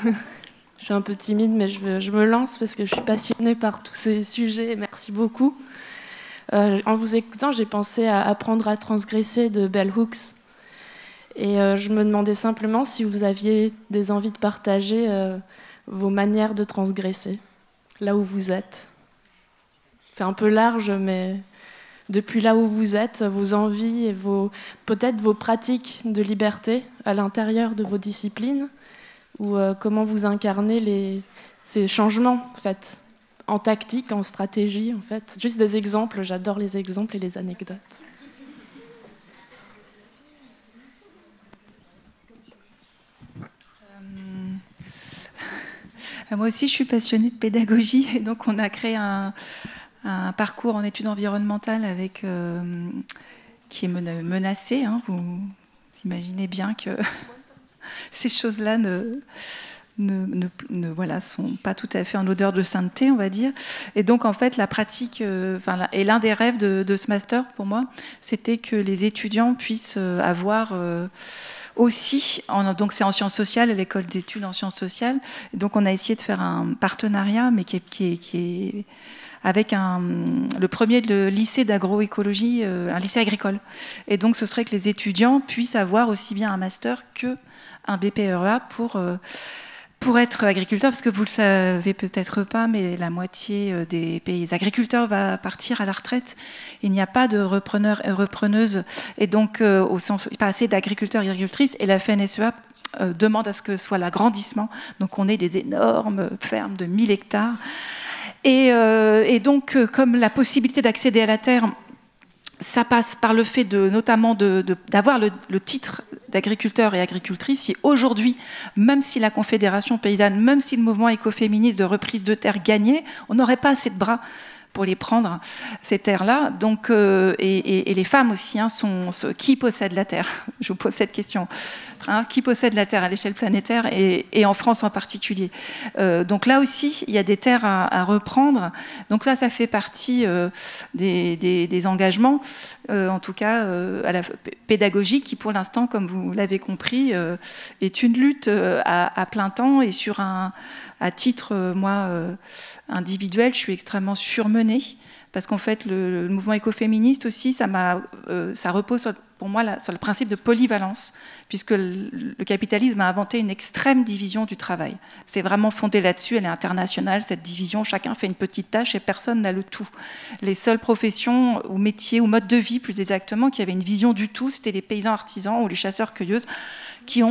Je suis un peu timide, mais je me lance parce que je suis passionnée par tous ces sujets. Merci beaucoup. En vous écoutant, j'ai pensé à Apprendre à transgresser de Bell Hooks. Et je me demandais simplement si vous aviez des envies de partager vos manières de transgresser, là où vous êtes. C'est un peu large, mais depuis là où vous êtes, vos envies et peut-être vos pratiques de liberté à l'intérieur de vos disciplines, ou comment vous incarnez ces changements en fait, en tactique, en stratégie, en fait. Juste des exemples, j'adore les exemples et les anecdotes. Moi aussi, je suis passionnée de pédagogie, et donc on a créé un parcours en études environnementales qui est menacé. Vous imaginez bien que ces choses-là voilà, sont pas tout à fait en odeur de sainteté, on va dire. Et donc, en fait, la pratique, et l'un des rêves de ce master, pour moi, c'était que les étudiants puissent avoir aussi, donc c'est en sciences sociales, l'école d'études en sciences sociales. Et donc, on a essayé de faire un partenariat, mais qui est avec le premier lycée d'agroécologie, un lycée agricole. Et donc, ce serait que les étudiants puissent avoir aussi bien un master qu'un BPREA pour être agriculteur, parce que vous le savez peut-être pas, mais la moitié des pays agriculteurs va partir à la retraite. Il n'y a pas de repreneurs et repreneuses, et donc au sens pas assez d'agriculteurs et agricultrices. Et la FNSEA demande à ce que ce soit l'agrandissement. Donc on ait des énormes fermes de 1000 hectares. Et donc, comme la possibilité d'accéder à la terre, ça passe par le fait notamment d'avoir le titre d'agriculteur et agricultrice. Si aujourd'hui, même si la Confédération paysanne, même si le mouvement écoféministe de reprise de terre gagnait, on n'aurait pas assez de bras pour les prendre, ces terres-là. Donc, et les femmes aussi, qui possède la terre? Je vous pose cette question. Qui possède la terre à l'échelle planétaire et en France en particulier? Donc là aussi, il y a des terres à reprendre. Donc là, ça fait partie des engagements, en tout cas à la pédagogique, qui pour l'instant, comme vous l'avez compris, est une lutte à plein temps. Et à titre, moi, individuel, je suis extrêmement surmenée, parce qu'en fait, le mouvement écoféministe aussi, ça repose pour moi sur le principe de polyvalence, puisque le capitalisme a inventé une extrême division du travail. C'est vraiment fondé là-dessus, elle est internationale, cette division, chacun fait une petite tâche et personne n'a le tout. Les seules professions ou métiers ou modes de vie, plus exactement, qui avaient une vision du tout, c'était les paysans artisans ou les chasseurs-cueilleuses, qui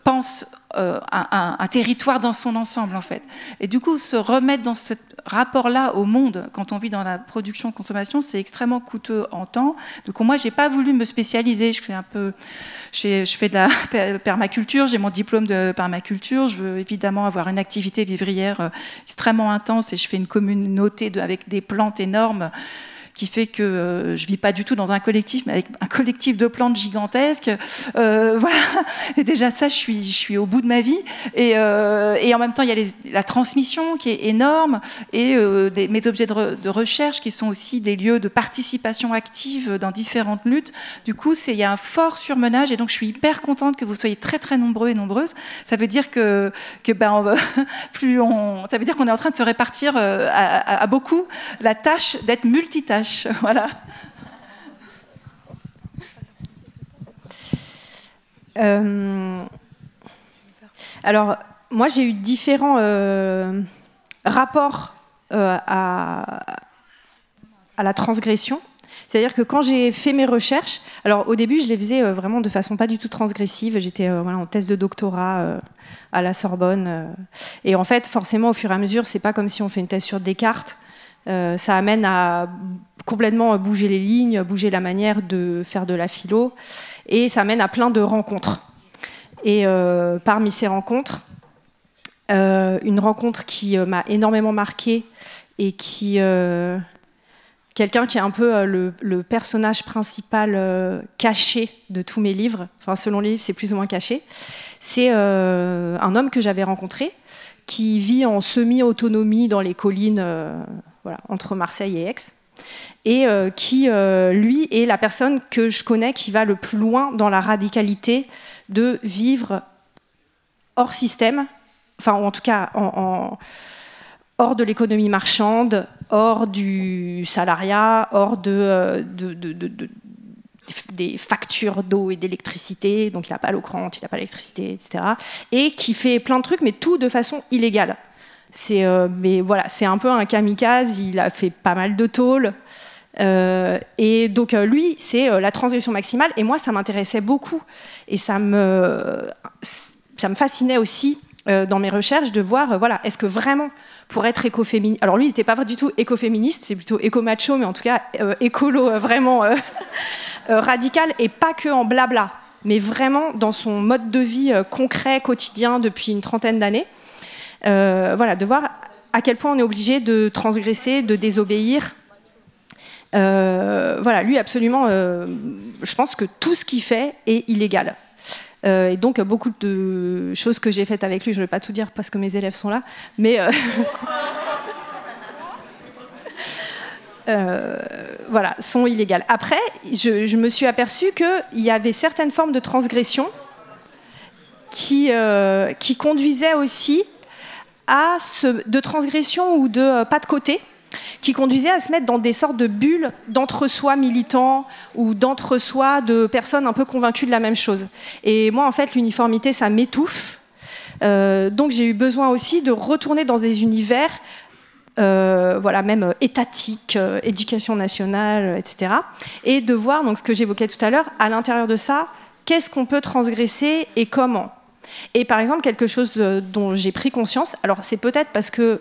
pensent un territoire dans son ensemble, en fait. Et du coup, se remettre dans ce rapport-là au monde, quand on vit dans la production-consommation, c'est extrêmement coûteux en temps. Donc moi, j'ai pas voulu me spécialiser. Je fais de la permaculture, j'ai mon diplôme de permaculture. Je veux évidemment avoir une activité vivrière extrêmement intense, et je fais une communauté avec des plantes énormes, qui fait que je ne vis pas du tout dans un collectif, mais avec un collectif de plantes gigantesques. Voilà. Et déjà, ça, je suis au bout de ma vie. Et en même temps, il y a la transmission qui est énorme, et mes objets de recherche qui sont aussi des lieux de participation active dans différentes luttes. Du coup, il y a un fort surmenage, et donc je suis hyper contente que vous soyez très, très nombreux et nombreuses. Ça veut dire ça veut dire qu'on est en train de se répartir à beaucoup la tâche d'être multitâche. Voilà. Alors, moi, j'ai eu différents rapports à la transgression. C'est-à-dire que quand j'ai fait mes recherches, alors au début, je les faisais vraiment de façon pas du tout transgressive. J'étais en thèse de doctorat à la Sorbonne. Et en fait, forcément, au fur et à mesure, c'est pas comme si on fait une thèse sur Descartes. Ça amène à complètement bouger les lignes, bouger la manière de faire de la philo, et ça amène à plein de rencontres. Et parmi ces rencontres, une rencontre qui m'a énormément marquée, et qui quelqu'un qui est un peu le personnage principal caché de tous mes livres, enfin selon les livres c'est plus ou moins caché, c'est un homme que j'avais rencontré, qui vit en semi-autonomie dans les collines entre Marseille et Aix, et qui, lui, est la personne que je connais qui va le plus loin dans la radicalité de vivre hors système, enfin, ou en tout cas hors de l'économie marchande, hors du salariat, hors des factures d'eau et d'électricité, donc il n'a pas l'eau courante, il n'a pas l'électricité, etc. Et qui fait plein de trucs, mais tout de façon illégale. Mais voilà, c'est un peu un kamikaze, il a fait pas mal de tôles. Et donc lui, c'est la transgression maximale, et moi ça m'intéressait beaucoup, et ça me fascinait aussi dans mes recherches de voir, est-ce que vraiment pour être écoféministe, alors lui il n'était pas du tout écoféministe, c'est plutôt éco-macho, mais en tout cas écolo vraiment radical, et pas que en blabla, mais vraiment dans son mode de vie concret, quotidien, depuis une trentaine d'années. De voir à quel point on est obligé de transgresser, de désobéir. Lui, absolument, je pense que tout ce qu'il fait est illégal. Et donc, beaucoup de choses que j'ai faites avec lui, je ne vais pas tout dire parce que mes élèves sont là, mais voilà, sont illégales. Après, je me suis aperçue qu'il y avait certaines formes de transgression qui conduisaient aussi de transgression ou de pas de côté, qui conduisait à se mettre dans des sortes de bulles d'entre-soi militants ou d'entre-soi de personnes un peu convaincues de la même chose. Et moi, en fait, l'uniformité, ça m'étouffe. Donc, j'ai eu besoin aussi de retourner dans des univers, voilà, même étatiques, éducation nationale, etc. Et de voir, donc, ce que j'évoquais tout à l'heure, à l'intérieur de ça, qu'est-ce qu'on peut transgresser et comment. Et par exemple, quelque chose dont j'ai pris conscience, alors c'est peut-être parce que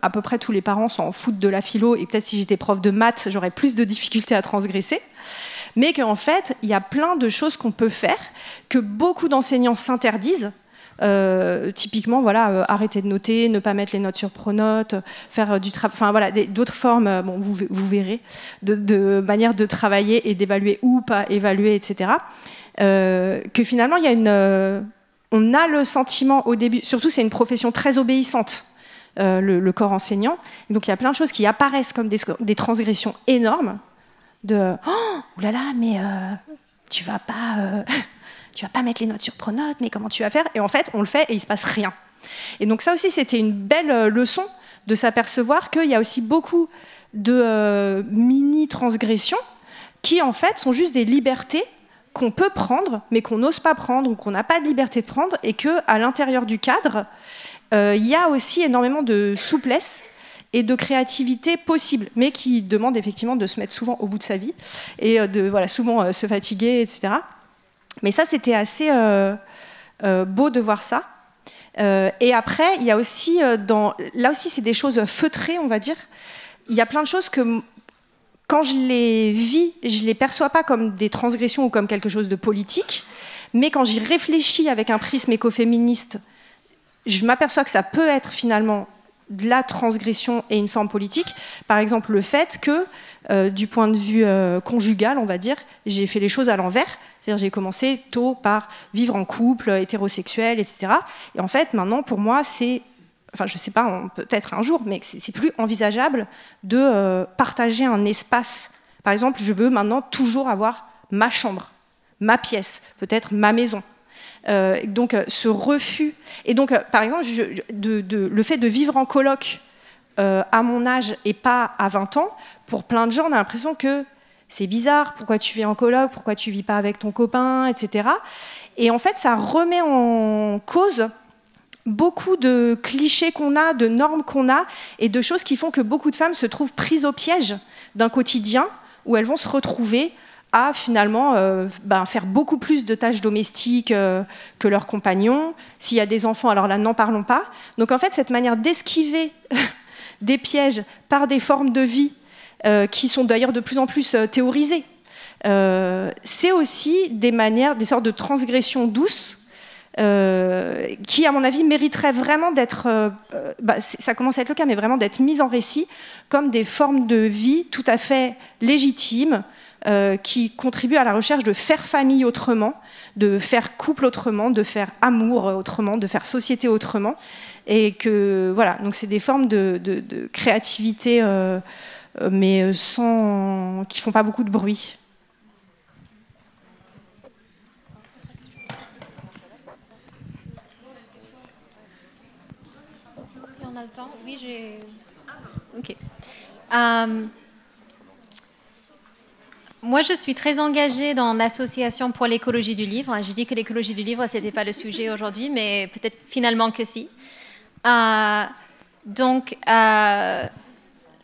à peu près tous les parents s'en foutent de la philo, et peut-être si j'étais prof de maths, j'aurais plus de difficultés à transgresser, mais qu'en fait, il y a plein de choses qu'on peut faire, que beaucoup d'enseignants s'interdisent. Typiquement, voilà, arrêter de noter, ne pas mettre les notes sur Pronote, faire du travail, enfin voilà, d'autres formes, bon, vous verrez, de manière de travailler et d'évaluer ou pas évaluer, etc. Que finalement, il y a on a le sentiment au début, surtout c'est une profession très obéissante, le corps enseignant. Et donc il y a plein de choses qui apparaissent comme des transgressions énormes de oh oulala, mais tu vas pas mettre les notes sur Pronote, mais comment tu vas faire? Et en fait on le fait et il se passe rien. Et donc ça aussi c'était une belle leçon de s'apercevoir qu'il y a aussi beaucoup de mini transgressions qui en fait sont juste des libertés qu'on peut prendre mais qu'on n'ose pas prendre ou qu'on n'a pas de liberté de prendre, et qu'à l'intérieur du cadre il y a aussi énormément de souplesse et de créativité possible, mais qui demande effectivement de se mettre souvent au bout de sa vie et de voilà, souvent se fatiguer, etc. Mais ça, c'était assez beau de voir ça. Et après, il y a aussi, là aussi, c'est des choses feutrées, on va dire. Il y a plein de choses que, quand je les vis, je ne les perçois pas comme des transgressions ou comme quelque chose de politique, mais quand j'y réfléchis avec un prisme écoféministe, je m'aperçois que ça peut être finalement de la transgression et une forme politique. Par exemple, le fait que, du point de vue conjugal, on va dire, j'ai fait les choses à l'envers. C'est-à-dire j'ai commencé tôt par vivre en couple, hétérosexuel, etc. Et en fait, maintenant, pour moi, c'est... Enfin, je ne sais pas, peut-être un jour, mais c'est plus envisageable de partager un espace. Par exemple, je veux maintenant toujours avoir ma chambre, ma pièce, peut-être ma maison. Donc ce refus, et donc par exemple le fait de vivre en coloc à mon âge et pas à 20 ans, pour plein de gens on a l'impression que c'est bizarre, pourquoi tu vis en coloc, pourquoi tu vis pas avec ton copain, etc. Et en fait ça remet en cause beaucoup de clichés qu'on a, de normes qu'on a, et de choses qui font que beaucoup de femmes se trouvent prises au piège d'un quotidien où elles vont se retrouver à finalement faire beaucoup plus de tâches domestiques que leurs compagnons. S'il y a des enfants, alors là, n'en parlons pas. Donc en fait, cette manière d'esquiver des pièges par des formes de vie qui sont d'ailleurs de plus en plus théorisées, c'est aussi des sortes de transgressions douces qui, à mon avis, mériteraient vraiment d'être, ça commence à être le cas, mais vraiment d'être mises en récit comme des formes de vie tout à fait légitimes, qui contribuent à la recherche de faire famille autrement, de faire couple autrement, de faire amour autrement, de faire société autrement. Et que, voilà, donc c'est des formes de créativité, mais qui ne font pas beaucoup de bruit. Si on a le temps, oui, j'ai... Ok. Moi, je suis très engagée dans l'association pour l'écologie du livre. Je dis que l'écologie du livre, ce n'était pas le sujet aujourd'hui, mais peut-être finalement que si. Donc, là,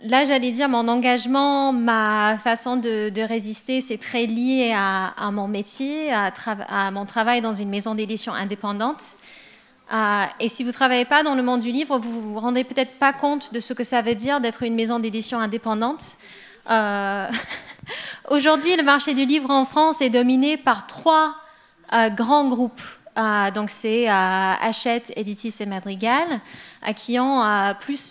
j'allais dire, mon engagement, ma façon de résister, c'est très lié à mon métier, à mon travail dans une maison d'édition indépendante. Et si vous ne travaillez pas dans le monde du livre, vous ne vous rendez peut-être pas compte de ce que ça veut dire d'être une maison d'édition indépendante. Aujourd'hui, le marché du livre en France est dominé par 3 grands groupes. Donc c'est Hachette, Editis et Madrigal, qui ont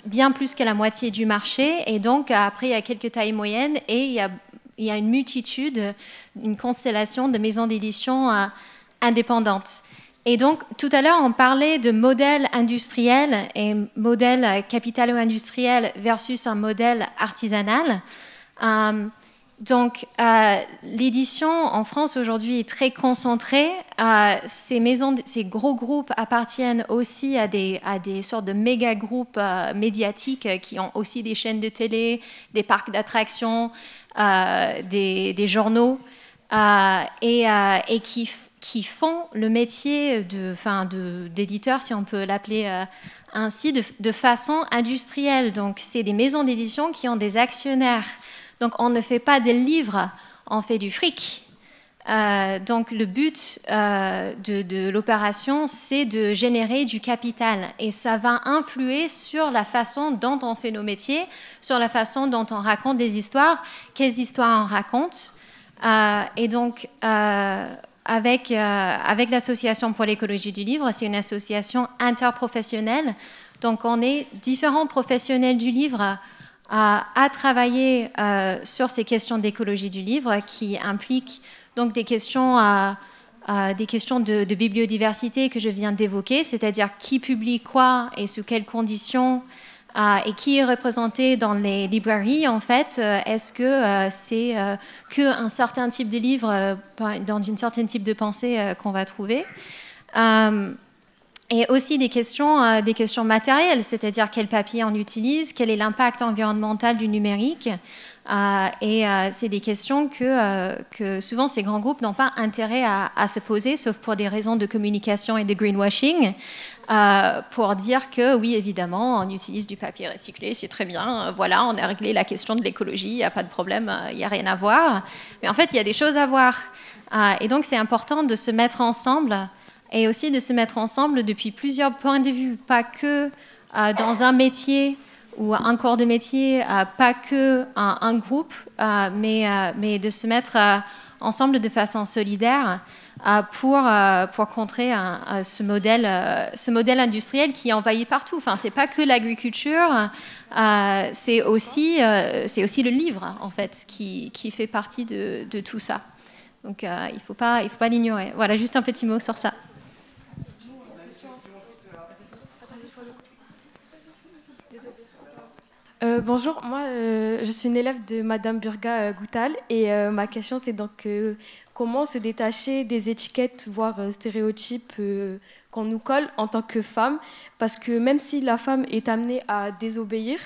bien plus que la moitié du marché. Et donc après, il y a quelques tailles moyennes et il y a une multitude, une constellation de maisons d'édition indépendante. Et donc, tout à l'heure, on parlait de modèle industriel et modèle capitalo-industriel versus un modèle artisanal. Donc, l'édition en France aujourd'hui est très concentrée. Ces gros groupes appartiennent aussi à des sortes de méga groupes médiatiques qui ont aussi des chaînes de télé, des parcs d'attractions, des journaux et qui font le métier d'éditeur, si on peut l'appeler ainsi, de façon industrielle. Donc, c'est des maisons d'édition qui ont des actionnaires. Donc, on ne fait pas des livres, on fait du fric. Donc, le but de l'opération, c'est de générer du capital. Et ça va influer sur la façon dont on fait nos métiers, sur la façon dont on raconte des histoires, quelles histoires on raconte. Et donc, avec l'Association pour l'écologie du livre, c'est une association interprofessionnelle. Donc, on est différents professionnels du livre à travailler sur ces questions d'écologie du livre qui impliquent donc des questions de bibliodiversité que je viens d'évoquer, c'est-à-dire qui publie quoi et sous quelles conditions et qui est représenté dans les librairies en fait. Est-ce que c'est qu'un certain type de livre dans une certaine type de pensée qu'on va trouver et aussi des questions matérielles, c'est-à-dire quel papier on utilise, quel est l'impact environnemental du numérique. C'est des questions que souvent ces grands groupes n'ont pas intérêt à se poser, sauf pour des raisons de communication et de greenwashing, pour dire que oui, évidemment, on utilise du papier recyclé, c'est très bien, voilà, on a réglé la question de l'écologie, il n'y a pas de problème, il n'y a rien à voir. Mais en fait, il y a des choses à voir. Et donc, c'est important de se mettre ensemble et aussi de se mettre ensemble depuis plusieurs points de vue, pas que dans un métier ou un corps de métier, pas que un groupe, mais de se mettre ensemble de façon solidaire pour contrer ce modèle industriel qui envahit partout. Enfin, c'est pas que l'agriculture, c'est aussi le livre en fait qui fait partie de tout ça. Donc il faut pas l'ignorer. Voilà, juste un petit mot sur ça. Bonjour, moi je suis une élève de Madame Burga Goutal et ma question c'est donc comment se détacher des étiquettes, voire stéréotypes qu'on nous colle en tant que femme, parce que même si la femme est amenée à désobéir,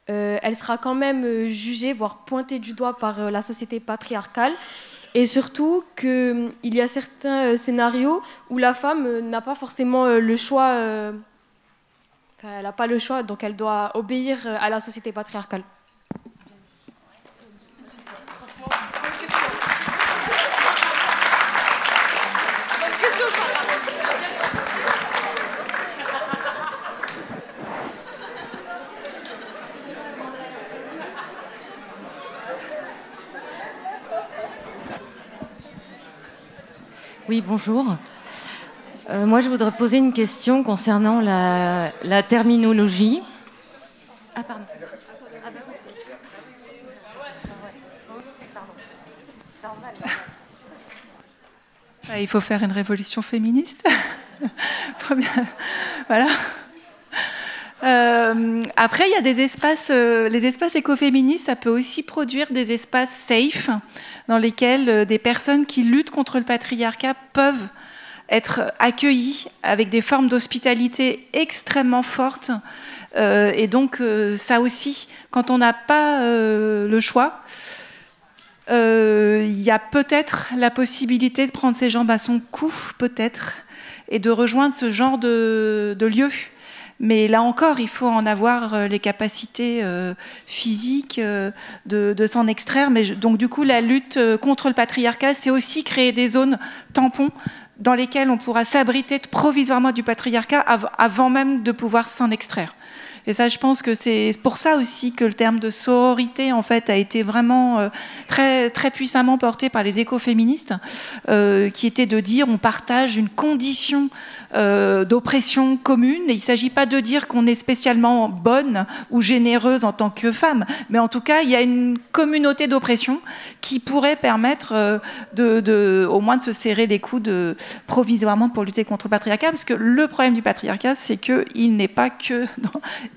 elle sera quand même jugée, voire pointée du doigt par la société patriarcale, et surtout qu'il y a certains scénarios où la femme n'a pas forcément le choix. Elle n'a pas le choix, donc elle doit obéir à la société patriarcale. Oui, bonjour. Moi, je voudrais poser une question concernant la terminologie. Ah, pardon. Il faut faire une révolution féministe. Voilà. Après, il y a des espaces, les espaces écoféministes, ça peut aussi produire des espaces safe dans lesquels des personnes qui luttent contre le patriarcat peuvent être accueillis avec des formes d'hospitalité extrêmement fortes. Et donc, ça aussi, quand on n'a pas le choix, il y a peut-être la possibilité de prendre ses jambes à son cou, peut-être, et de rejoindre ce genre de lieu. Mais là encore, il faut en avoir les capacités physiques de s'en extraire. Mais donc, du coup, la lutte contre le patriarcat, c'est aussi créer des zones tampons dans lesquelles on pourra s'abriter provisoirement du patriarcat avant même de pouvoir s'en extraire. Et ça, je pense que c'est pour ça aussi que le terme de sororité, en fait, a été vraiment très, très puissamment porté par les écoféministes, qui était de dire on partage une condition d'oppression commune. Et il ne s'agit pas de dire qu'on est spécialement bonne ou généreuse en tant que femme, mais en tout cas, il y a une communauté d'oppression qui pourrait permettre au moins de se serrer les coudes provisoirement pour lutter contre le patriarcat, parce que le problème du patriarcat, c'est qu'il n'est pas que...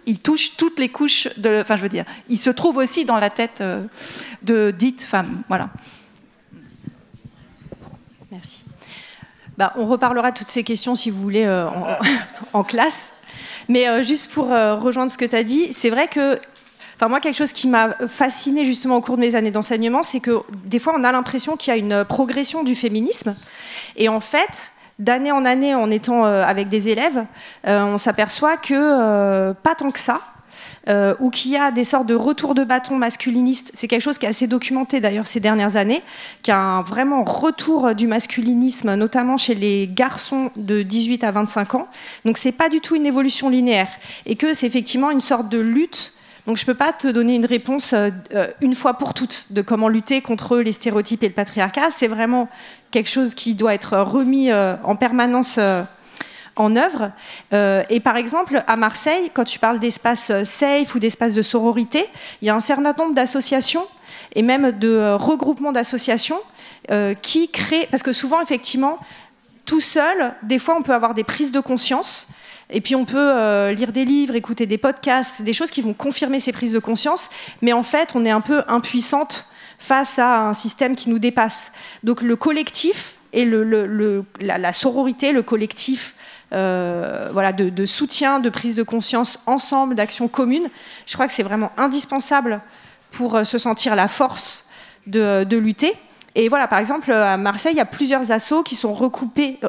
il touche toutes les couches de... Enfin, je veux dire, il se trouve aussi dans la tête de dites femmes. Voilà. Merci. Bah, on reparlera de toutes ces questions, si vous voulez, en classe. Mais juste pour rejoindre ce que tu as dit, c'est vrai que... Enfin, moi, quelque chose qui m'a fascinée justement au cours de mes années d'enseignement, c'est que des fois, on a l'impression qu'il y a une progression du féminisme. Et en fait, d'année en année, en étant avec des élèves, on s'aperçoit que pas tant que ça, ou qu'il y a des sortes de retours de bâton masculinistes. C'est quelque chose qui est assez documenté d'ailleurs ces dernières années, qu'il y a un vraiment retour du masculinisme, notamment chez les garçons de 18 à 25 ans. Donc, c'est pas du tout une évolution linéaire. Et que c'est effectivement une sorte de lutte. Donc je ne peux pas te donner une réponse une fois pour toutes de comment lutter contre les stéréotypes et le patriarcat. C'est vraiment quelque chose qui doit être remis en permanence en œuvre. Et par exemple, à Marseille, quand tu parles d'espace safe ou d'espace de sororité, il y a un certain nombre d'associations et même de regroupements d'associations qui créent... Parce que souvent, effectivement, tout seul, des fois, on peut avoir des prises de conscience. Et puis on peut lire des livres, écouter des podcasts, des choses qui vont confirmer ces prises de conscience, mais en fait on est un peu impuissante face à un système qui nous dépasse. Donc le collectif et la sororité, le collectif voilà, de soutien, de prise de conscience ensemble, d'action commune, je crois que c'est vraiment indispensable pour se sentir la force de lutter. Et voilà, par exemple, à Marseille, il y a plusieurs assos qui sont regroupés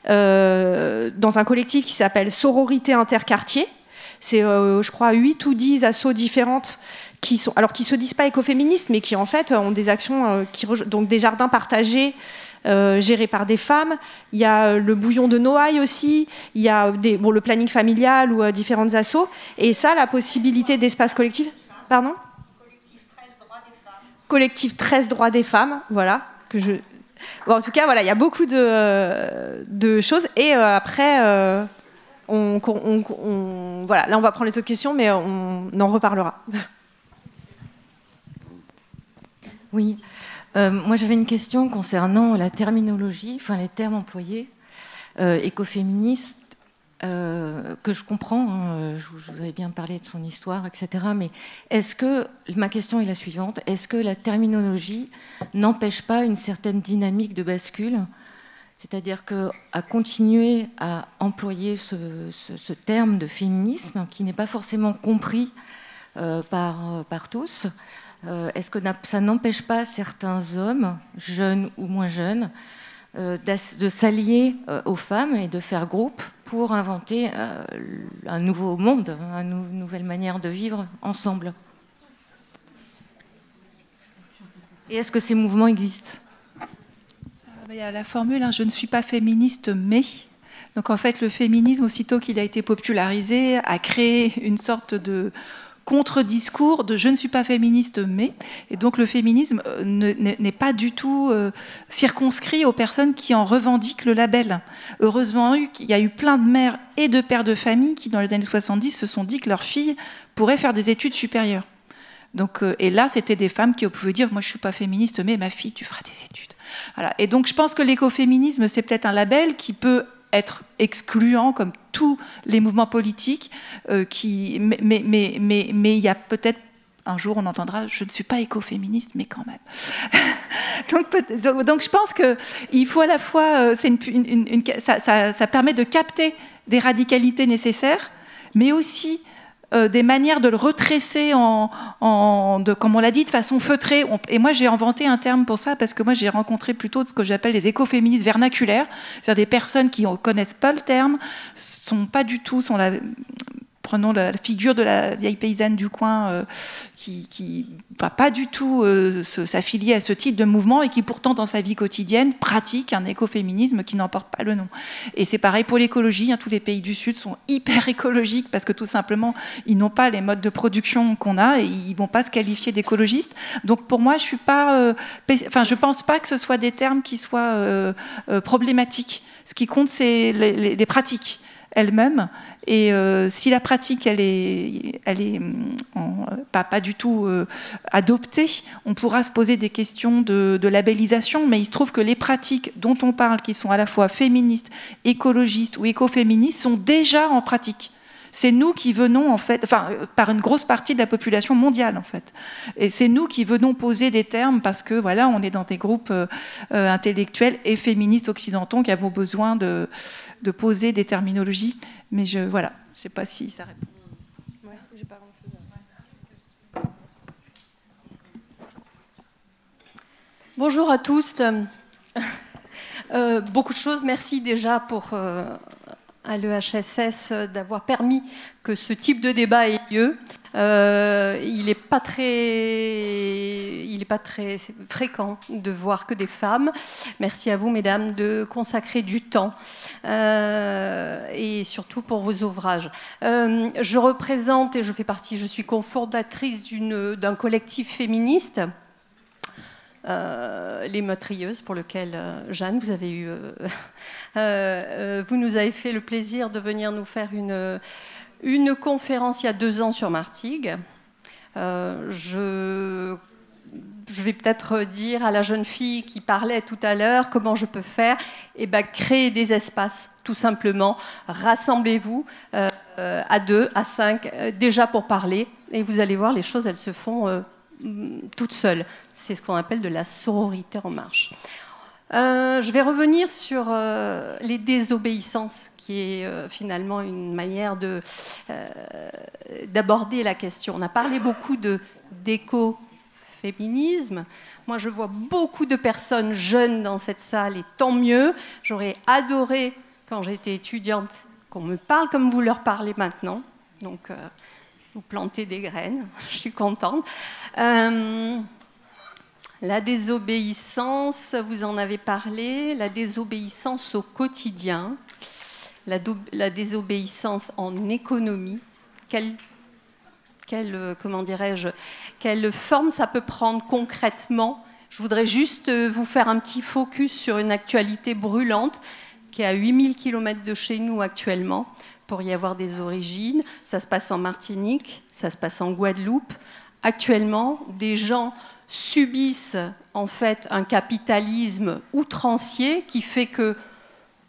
dans un collectif qui s'appelle Sororité Interquartier. C'est, je crois, 8 ou 10 assos différentes qui se disent pas écoféministes, mais qui en fait ont des actions, donc des jardins partagés gérés par des femmes. Il y a le bouillon de Noailles aussi. Il y a le planning familial ou différentes assos. Et ça, la possibilité d'espace collectif. Pardon ? Collectif 13 droits des femmes, voilà. Bon, en tout cas, voilà, il y a beaucoup de choses. Et après, voilà, là, on va prendre les autres questions, mais on en reparlera. Oui. Moi, j'avais une question concernant la terminologie, enfin les termes employés, écoféministes, que je comprends, je vous avais bien parlé de son histoire, etc. Mais ma question est la suivante, est-ce que la terminologie n'empêche pas une certaine dynamique de bascule ? C'est-à-dire qu'à continuer à employer ce terme de féminisme, qui n'est pas forcément compris par tous, est-ce que ça n'empêche pas certains hommes, jeunes ou moins jeunes, de s'allier aux femmes et de faire groupe pour inventer un nouveau monde, une nouvelle manière de vivre ensemble. Et est-ce que ces mouvements existent ? Il y a la formule « je ne suis pas féministe, mais ». Donc en fait, le féminisme, aussitôt qu'il a été popularisé, a créé une sorte de contre-discours de « je ne suis pas féministe, mais ». Et donc le féminisme n'est pas du tout circonscrit aux personnes qui en revendiquent le label. Heureusement, il y a eu plein de mères et de pères de famille qui, dans les années 70, se sont dit que leurs filles pourraient faire des études supérieures. Donc, et là, c'était des femmes qui pouvaient dire « moi, je ne suis pas féministe, mais ma fille, tu feras des études ». Voilà. Et donc, je pense que l'écoféminisme, c'est peut-être un label qui peut être excluant comme tous les mouvements politiques, mais il y a peut-être un jour on entendra je ne suis pas écoféministe mais quand même. donc je pense que il faut à la fois ça permet de capter des radicalités nécessaires, mais aussi des manières de le retresser comme on l'a dit, de façon feutrée. Et moi, j'ai inventé un terme pour ça, parce que moi, j'ai rencontré plutôt ce que j'appelle les écoféministes vernaculaires, c'est-à-dire des personnes qui ne connaissent pas le terme, sont prenons la figure de la vieille paysanne du coin qui va pas du tout s'affilier à ce type de mouvement et qui pourtant dans sa vie quotidienne pratique un écoféminisme qui n'en porte pas le nom. Et c'est pareil pour l'écologie, tous les pays du Sud sont hyper écologiques parce que tout simplement ils n'ont pas les modes de production qu'on a et ils vont pas se qualifier d'écologistes. Donc pour moi je suis pas, je pense pas que ce soit des termes qui soient problématiques. Ce qui compte c'est les pratiques elles-mêmes. Et si la pratique, elle est pas du tout adoptée, on pourra se poser des questions de labellisation, mais il se trouve que les pratiques dont on parle, qui sont à la fois féministes, écologistes ou écoféministes, sont déjà en pratique. C'est nous qui venons, en fait, par une grosse partie de la population mondiale, en fait. Et c'est nous qui venons poser des termes parce que, voilà, on est dans des groupes intellectuels et féministes occidentaux qui avons besoin de poser des terminologies. Mais voilà, je ne sais pas si ça répond. Ouais, j'ai pas grand-chose. Bonjour à tous. Beaucoup de choses. Merci déjà pour... à l'EHSS d'avoir permis que ce type de débat ait lieu. Il n'est pas très fréquent de voir que des femmes. Merci à vous, mesdames, de consacrer du temps et surtout pour vos ouvrages. Je représente et je suis cofondatrice d'un collectif féministe. Les Meurtrieuses, pour lequel, Jeanne, vous nous avez fait le plaisir de venir nous faire une conférence il y a 2 ans sur Martigues. Je vais peut-être dire à la jeune fille qui parlait tout à l'heure comment je peux faire. Créer des espaces, tout simplement. Rassemblez-vous à 2, à 5, déjà pour parler. Et vous allez voir, les choses, elles se font toutes seules. C'est ce qu'on appelle de la sororité en marche. Je vais revenir sur les désobéissances, qui est finalement une manière d'aborder la question. On a parlé beaucoup d'écoféminisme. Moi, je vois beaucoup de personnes jeunes dans cette salle, et tant mieux. J'aurais adoré, quand j'étais étudiante, qu'on me parle comme vous leur parlez maintenant. Donc, vous plantez des graines, je suis contente. La désobéissance, vous en avez parlé, la désobéissance au quotidien, la désobéissance en économie, quelle forme ça peut prendre concrètement? Je voudrais juste vous faire un petit focus sur une actualité brûlante qui est à 8000 km de chez nous actuellement, pour y avoir des origines. Ça se passe en Martinique, ça se passe en Guadeloupe. Actuellement, des gens subissent en fait un capitalisme outrancier qui fait que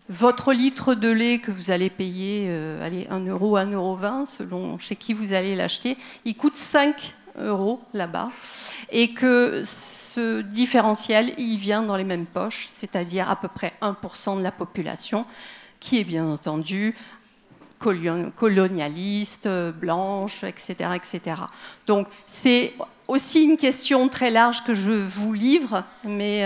votre litre de lait que vous allez payer 1 euro, 1,20 € selon chez qui vous allez l'acheter, il coûte 5 € là-bas, et que ce différentiel, il vient dans les mêmes poches, c'est-à-dire à peu près 1% de la population, qui est bien entendu colonialiste, blanche, etc., etc. Donc c'est aussi une question très large que je vous livre, mais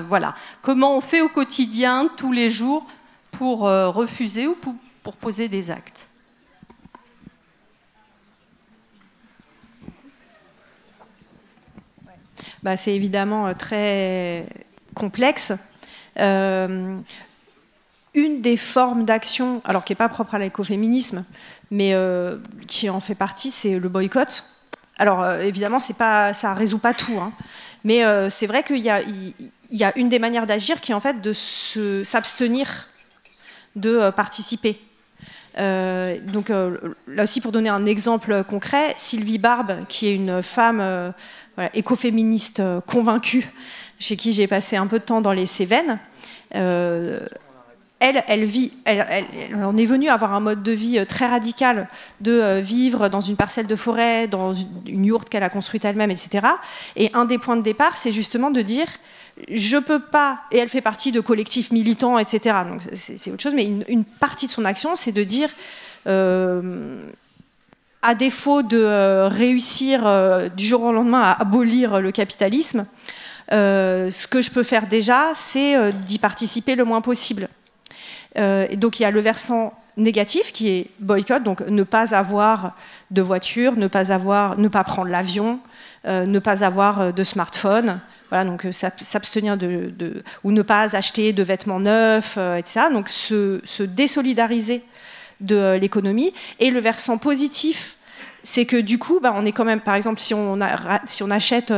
voilà. Comment on fait au quotidien, tous les jours, pour refuser ou pour poser des actes? C'est évidemment très complexe. Une des formes d'action, alors qui n'est pas propre à l'écoféminisme, mais qui en fait partie, c'est le boycott. Alors évidemment, ça ne résout pas tout, hein, mais c'est vrai qu'il y a une des manières d'agir qui est en fait de s'abstenir de participer. Donc là aussi, pour donner un exemple concret, Sylvie Barbe, qui est une femme écoféministe convaincue, chez qui j'ai passé un peu de temps dans les Cévennes, elle en est venue avoir un mode de vie très radical, de vivre dans une parcelle de forêt, dans une yourte qu'elle a construite elle-même, etc. Et un des points de départ, c'est justement de dire je peux pas, et elle fait partie de collectifs militants, etc. Donc c'est autre chose, mais une partie de son action, c'est de dire à défaut de réussir du jour au lendemain à abolir le capitalisme, ce que je peux faire déjà, c'est d'y participer le moins possible. Et donc il y a le versant négatif qui est boycott, donc ne pas avoir de voiture, ne pas prendre l'avion, ne pas avoir de smartphone. Voilà, donc s'abstenir ou ne pas acheter de vêtements neufs, etc. Donc se désolidariser de l'économie. Et le versant positif, c'est que du coup, on est quand même, par exemple, si on arrête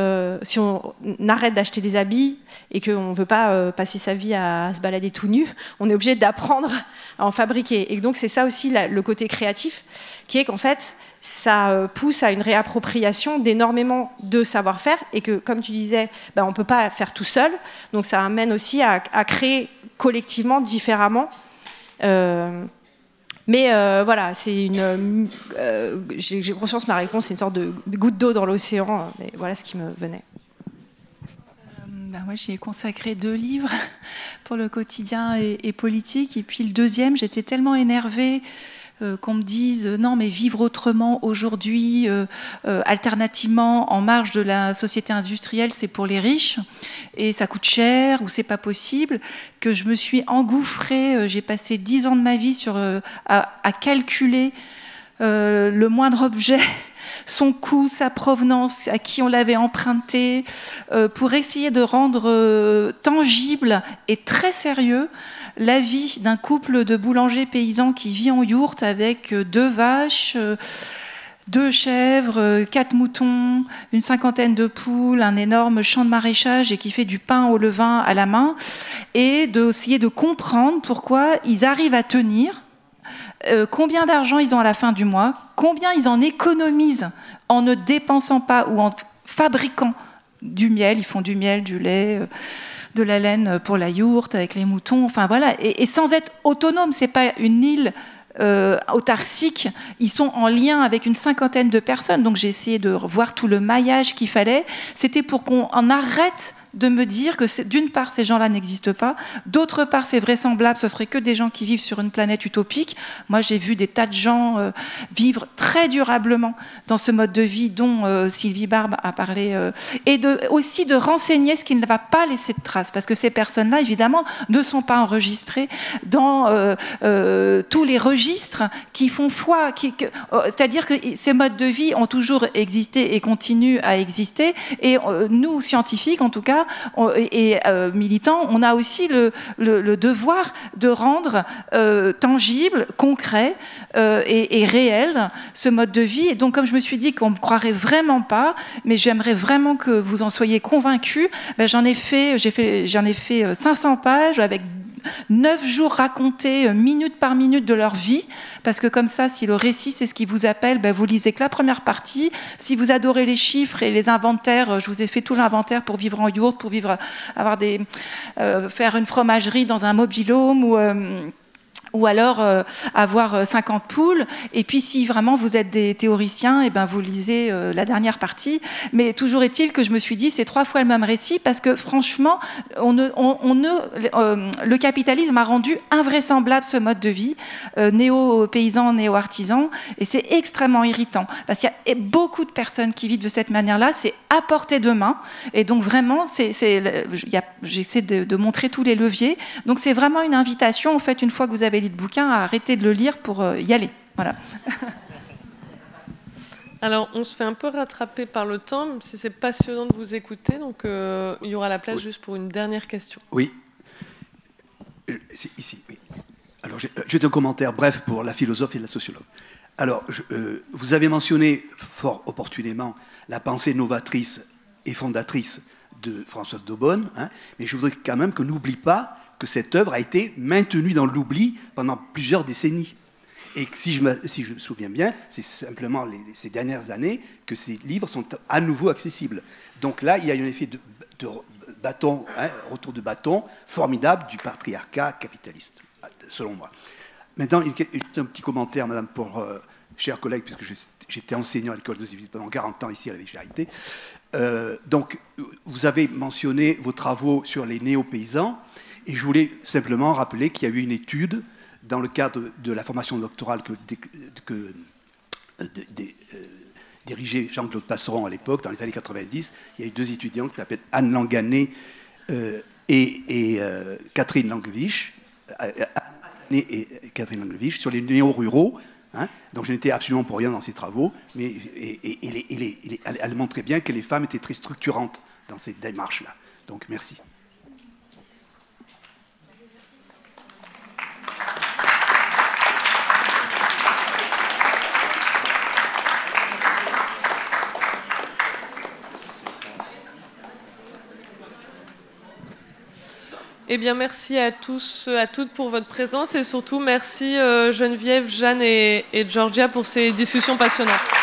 d'acheter des habits et qu'on ne veut pas passer sa vie à se balader tout nu, on est obligé d'apprendre à en fabriquer. Et donc c'est ça aussi le côté créatif, qui est qu'en fait, ça pousse à une réappropriation d'énormément de savoir-faire et que, comme tu disais, on ne peut pas faire tout seul. Donc ça amène aussi à créer collectivement, différemment. Mais voilà, c'est j'ai conscience, ma réponse, c'est une sorte de goutte d'eau dans l'océan. Mais voilà ce qui me venait. Moi, j'ai consacré 2 livres pour le quotidien et politique. Et puis le deuxième, j'étais tellement énervée qu'on me dise non, mais vivre autrement aujourd'hui, alternativement, en marge de la société industrielle, c'est pour les riches et ça coûte cher ou c'est pas possible, que je me suis engouffrée. J'ai passé 10 ans de ma vie à calculer le moindre objet, son coût, sa provenance, à qui on l'avait emprunté, pour essayer de rendre tangible et très sérieux la vie d'un couple de boulangers paysans qui vit en yourte avec 2 vaches, 2 chèvres, 4 moutons, une 50aine de poules, un énorme champ de maraîchage et qui fait du pain au levain à la main, et d'essayer de comprendre pourquoi ils arrivent à tenir, combien d'argent ils ont à la fin du mois, combien ils en économisent en ne dépensant pas ou en fabriquant du miel. Ils font du miel, du lait, de la laine pour la yourte avec les moutons, enfin voilà, et sans être autonomes. C'est pas une île autarcique, ils sont en lien avec une 50aine de personnes. Donc j'ai essayé de voir tout le maillage qu'il fallait. C'était pour qu'on en arrête de me dire que d'une part ces gens-là n'existent pas, d'autre part c'est vraisemblable, ce serait que des gens qui vivent sur une planète utopique. Moi j'ai vu des tas de gens vivre très durablement dans ce mode de vie dont Sylvie Barbe a parlé, et aussi de renseigner ce qui ne va pas laisser de traces, parce que ces personnes-là évidemment ne sont pas enregistrées dans tous les registres qui font foi, c'est-à-dire que ces modes de vie ont toujours existé et continuent à exister, et nous scientifiques en tout cas et militants, on a aussi le devoir de rendre tangible, concret et réel ce mode de vie. Et donc, comme je me suis dit qu'on ne me croirait vraiment pas, mais j'aimerais vraiment que vous en soyez convaincus, j'en ai fait 500 pages avec 9 jours racontés minute par minute de leur vie, parce que comme ça, si le récit c'est ce qui vous appelle, vous lisez que la première partie. Si vous adorez les chiffres et les inventaires, je vous ai fait tout l'inventaire pour vivre en yourte, pour faire une fromagerie dans un mobil-home ou alors avoir 50 poules. Et puis si vraiment vous êtes des théoriciens, vous lisez la dernière partie. Mais toujours est-il que je me suis dit, c'est 3 fois le même récit, parce que franchement, le capitalisme a rendu invraisemblable ce mode de vie, néo-paysan, néo-artisan, et c'est extrêmement irritant, parce qu'il y a beaucoup de personnes qui vivent de cette manière-là, c'est à portée de main, et donc vraiment, j'essaie de montrer tous les leviers. Donc c'est vraiment une invitation, en fait, une fois que vous avez lu le bouquin, à arrêter de le lire pour y aller. Voilà. Alors, on se fait un peu rattraper par le temps, même si c'est passionnant de vous écouter, donc il y aura la place juste pour une dernière question. Oui. Ici, oui. Alors, j'ai un commentaire bref pour la philosophe et la sociologue. Alors, vous avez mentionné fort opportunément la pensée novatrice et fondatrice de Françoise d'Aubonne, mais je voudrais quand même qu'on n'oublie pas que cette œuvre a été maintenue dans l'oubli pendant plusieurs décennies. Et que si je me souviens bien, c'est simplement ces dernières années que ces livres sont à nouveau accessibles. Donc là, il y a un effet de bâton, retour de bâton formidable du patriarcat capitaliste, selon moi. Maintenant, juste un petit commentaire, madame, pour chers collègues, puisque j'étais enseignant à l'école de Zéville pendant 40 ans ici à la Charité. Donc, vous avez mentionné vos travaux sur les néo-paysans. Et je voulais simplement rappeler qu'il y a eu une étude dans le cadre de la formation doctorale que dirigeait Jean-Claude Passeron à l'époque, dans les années 90. Il y a eu 2 étudiants qui s'appellent Anne Langanet et Catherine Langewisch. et Catherine Engelwich sur les néo-ruraux. Hein, donc je n'étais absolument pour rien dans ces travaux, mais elle montrait bien que les femmes étaient très structurantes dans cette démarche-là. Donc merci. Eh bien, merci à tous, à toutes pour votre présence et surtout merci Geneviève, Jeanne et Georgia pour ces discussions passionnantes.